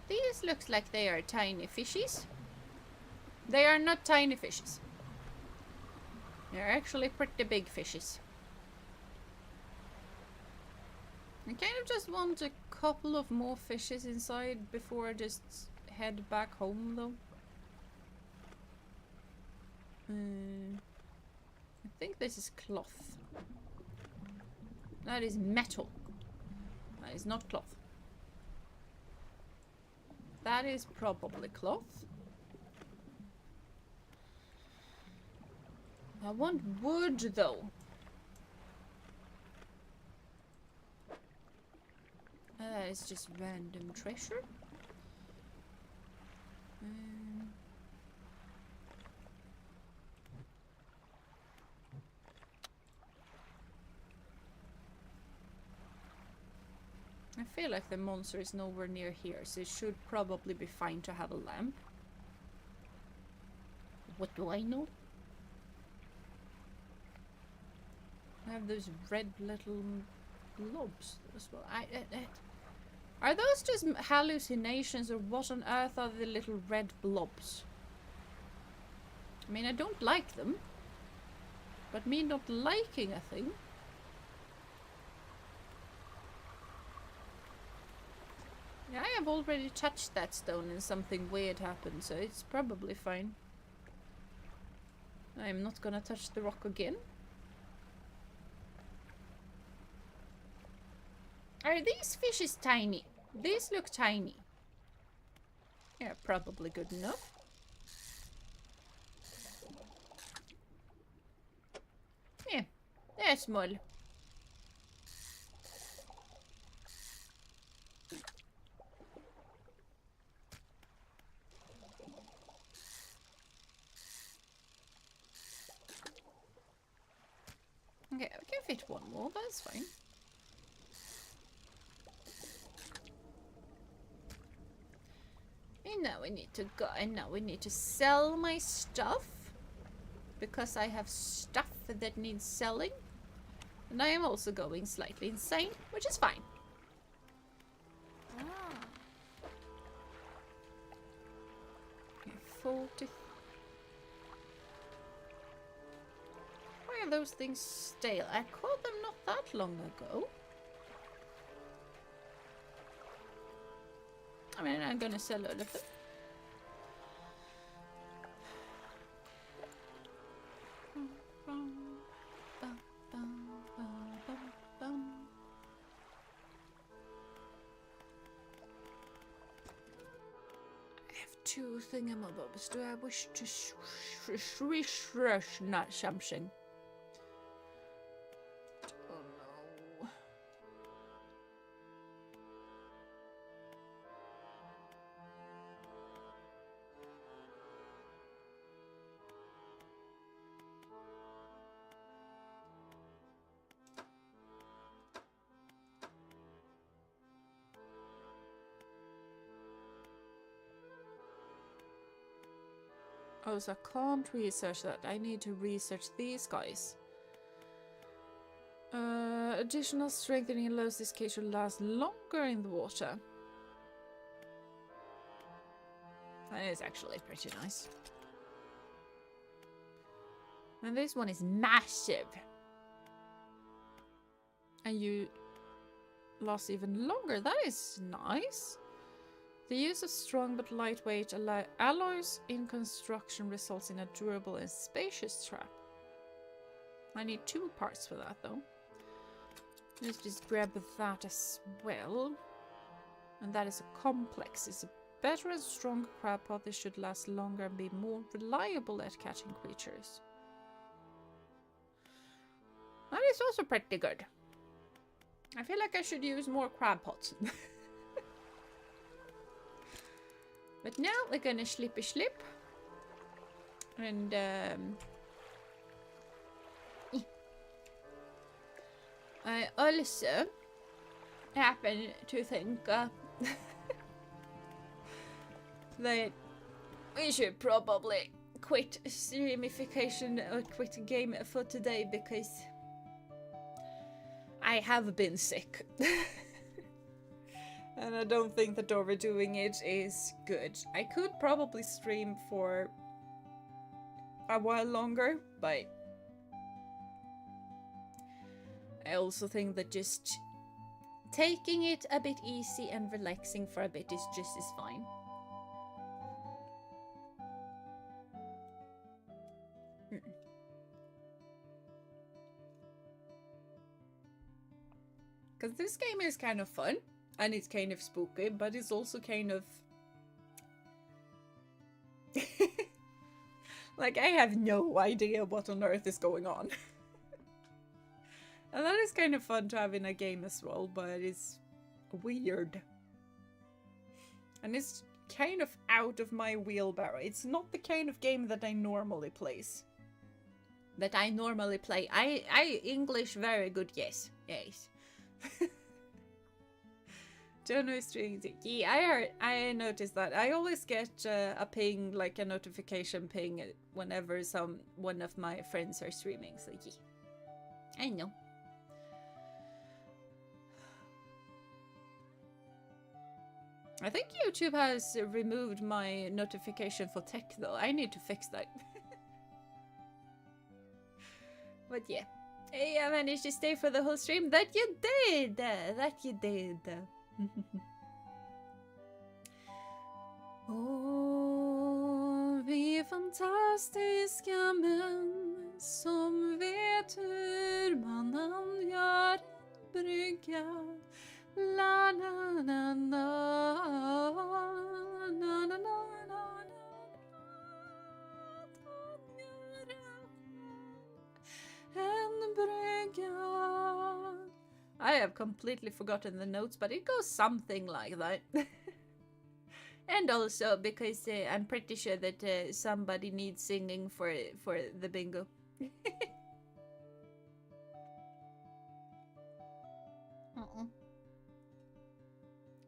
These looks like they are tiny fishes. They are not tiny fishes. They're actually pretty big fishes. I kind of just want a couple of more fishes inside before I just head back home though. I think this is cloth. That is metal. That is not cloth. That is probably cloth. I want wood though. That is just random treasure. I feel like the monster is nowhere near here, so it should probably be fine to have a lamp. What do I know? I have those red little blobs as well. Are those just hallucinations, or what on earth are the little red blobs? I mean, I don't like them, But me not liking a thing. Yeah, I have already touched that stone and something weird happened, so it's probably fine. I'm not gonna touch the rock again. Are these fishes tiny? These look tiny. Yeah, probably good enough. Yeah, they're small. Okay, I can fit one more, that's fine. And now we need to go, and now we need to sell my stuff. Because I have stuff that needs selling. And I am also going slightly insane, which is fine. Ah. Okay, 40. Why are those things stale? I caught them not that long ago. I mean, I'm gonna sell all of them. I have two thingamabobs. Do I wish to refresh not something? Oh no. Oh, so I can't research that. I need to research these guys. Additional strengthening allows this cage to last longer in the water. That is actually pretty nice. And this one is massive. And you last even longer. That is nice. The use of strong but lightweight alloys in construction results in a durable and spacious trap. I need 2 parts for that though. Let's just grab that as well. And that is a complex. It's a better and stronger crab pot. This should last longer and be more reliable at catching creatures. That is also pretty good. I feel like I should use more crab pots. But now we're gonna slippy slip. And I also happen to think that we should probably quit streamification or quit game for today because I have been sick. And I don't think that overdoing it is good. I could probably stream for a while longer, but I also think that just taking it a bit easy and relaxing for a bit is just as fine. Because this game is kind of fun. And it's kind of spooky, but it's also kind of... like, I have no idea what on earth is going on. And that is kind of fun to have in a game as well, but it's weird. And it's kind of out of my wheelbarrow. It's not the kind of game that I normally play. I English very good, yes. Yes. Jono is streaming. Yeah, I noticed that. I always get a ping, like a notification ping, whenever one of my friends are streaming. So yeah, I know. I think YouTube has removed my notification for tech though. I need to fix that. But yeah. Hey, I managed to stay for the whole stream. That you did! That you did. Åh, vi är fantastiska män som vet hur man angör en brygga. La la la la la la la. En brygga. I have completely forgotten the notes, but it goes something like that. And also because I'm pretty sure that somebody needs singing for the bingo.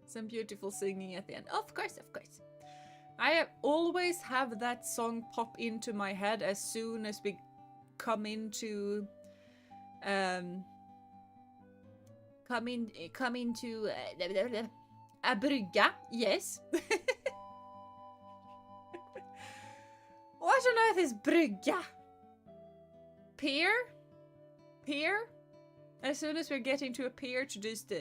Some beautiful singing at the end. Of course, of course. I always have that song pop into my head as soon as we come into a brygga, yes. What on earth is brygga? Pier? Pier? As soon as we're getting to a pier to just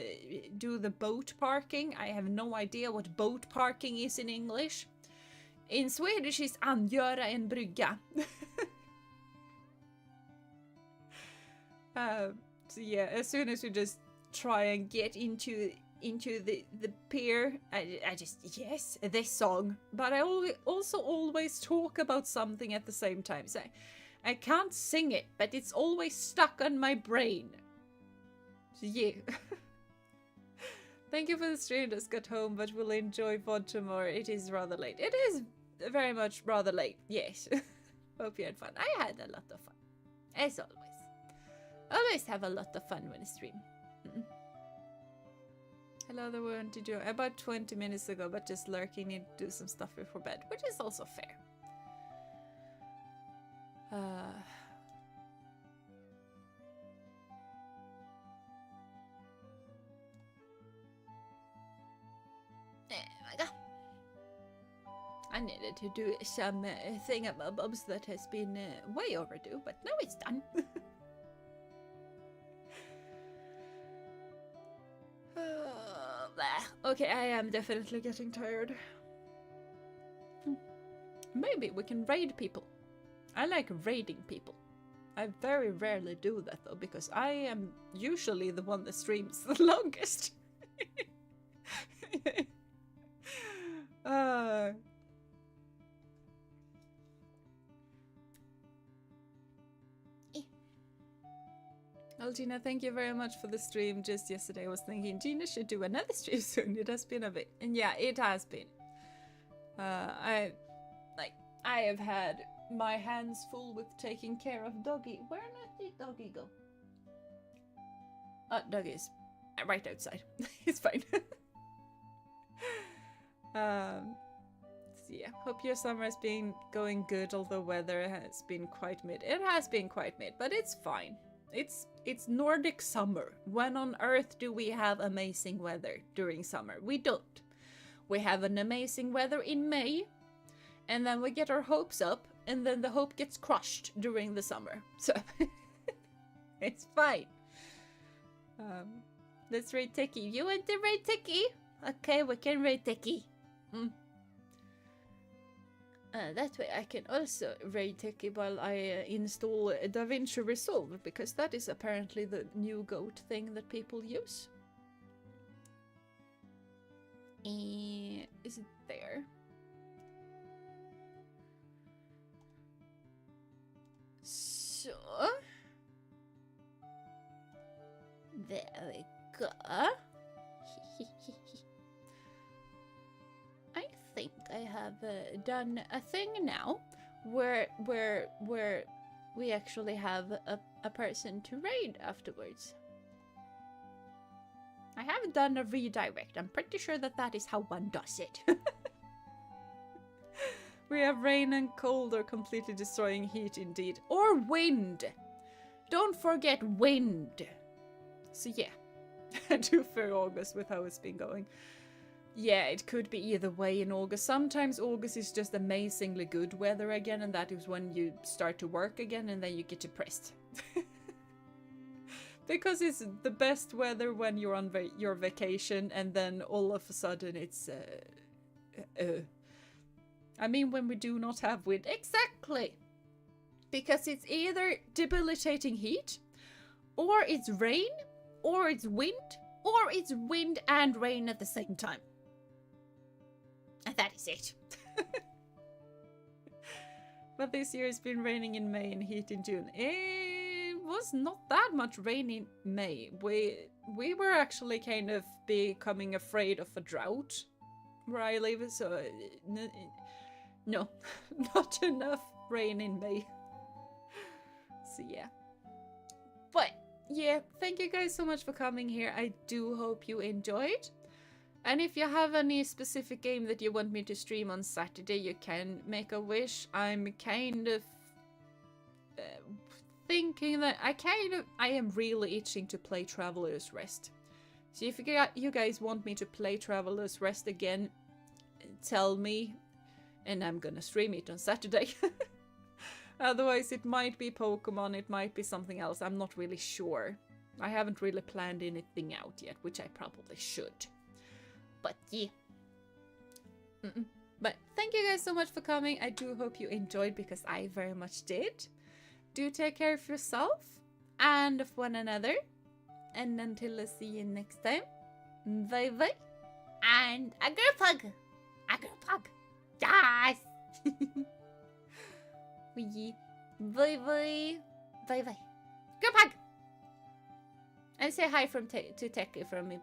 do the boat parking, I have no idea what boat parking is in English. In Swedish it's angöra en brygga. So yeah, as soon as we just try and get into the pier, I just, yes, this song. But I also always talk about something at the same time. So I can't sing it, but it's always stuck on my brain. So yeah. Thank you for the stream. Just got home, but we'll enjoy VOD tomorrow. It is rather late. It is very much rather late, yes. Hope you had fun. I had a lot of fun, as always. Always have a lot of fun when I stream. Hello, the one to do about 20 minutes ago, but just lurking, need to do some stuff before bed, which is also fair. I needed to do some thingamabobs that has been way overdue, but now it's done. Okay, I am definitely getting tired. Maybe we can raid people. I like raiding people. I very rarely do that though, because I am usually the one that streams the longest. Well, Jeena, thank you very much for the stream. Just yesterday I was thinking Jeena should do another stream soon. It has been a bit, and yeah, it has been. I have had my hands full with taking care of Doggy. Where did Doggy go? Doggy's right outside. It's fine. So yeah, hope your summer has been going good, although weather has been quite mid. It has been quite mid, but it's fine. It's Nordic summer. When on earth do we have amazing weather during summer? We don't. We have an amazing weather in May, and then we get our hopes up, and then the hope gets crushed during the summer. So it's fine. Let's raid Techie. You want to raid Techie? Okay, we can raid Techie. That way I can also raid Techie while I install DaVinci Resolve, because that is apparently the new GOAT thing that people use. Is it there? So there we go. I think I have done a thing now where we actually have a person to raid afterwards. I have done a redirect. I'm pretty sure that is how one does it. We have rain and cold or completely destroying heat indeed. Or wind! Don't forget wind! So yeah, I do fear August with how it's been going. Yeah, it could be either way in August. Sometimes August is just amazingly good weather again, and that is when you start to work again, and then you get depressed. Because it's the best weather when you're on your vacation, and then all of a sudden it's I mean, when we do not have wind. Exactly! Because it's either debilitating heat, or it's rain, or it's wind, or it's wind and rain at the same time. And that is it. But this year it's been raining in May and heat in June. It was not that much rain in May. We were actually kind of becoming afraid of a drought where I live, so no, not enough rain in May. So yeah. But yeah, thank you guys so much for coming here. I do hope you enjoyed. And if you have any specific game that you want me to stream on Saturday, you can make a wish. I'm kind of thinking that I am really itching to play Traveler's Rest. So if you guys want me to play Traveler's Rest again, tell me, and I'm gonna stream it on Saturday. Otherwise, it might be Pokemon, it might be something else. I'm not really sure. I haven't really planned anything out yet, which I probably should. But yeah. But thank you guys so much for coming. I do hope you enjoyed, because I very much did. Do take care of yourself and of one another. And until I see you next time, bye bye. And a group hug. A group hug. Yes. Bye bye. Bye bye. Group hug. And say hi to Techie from me.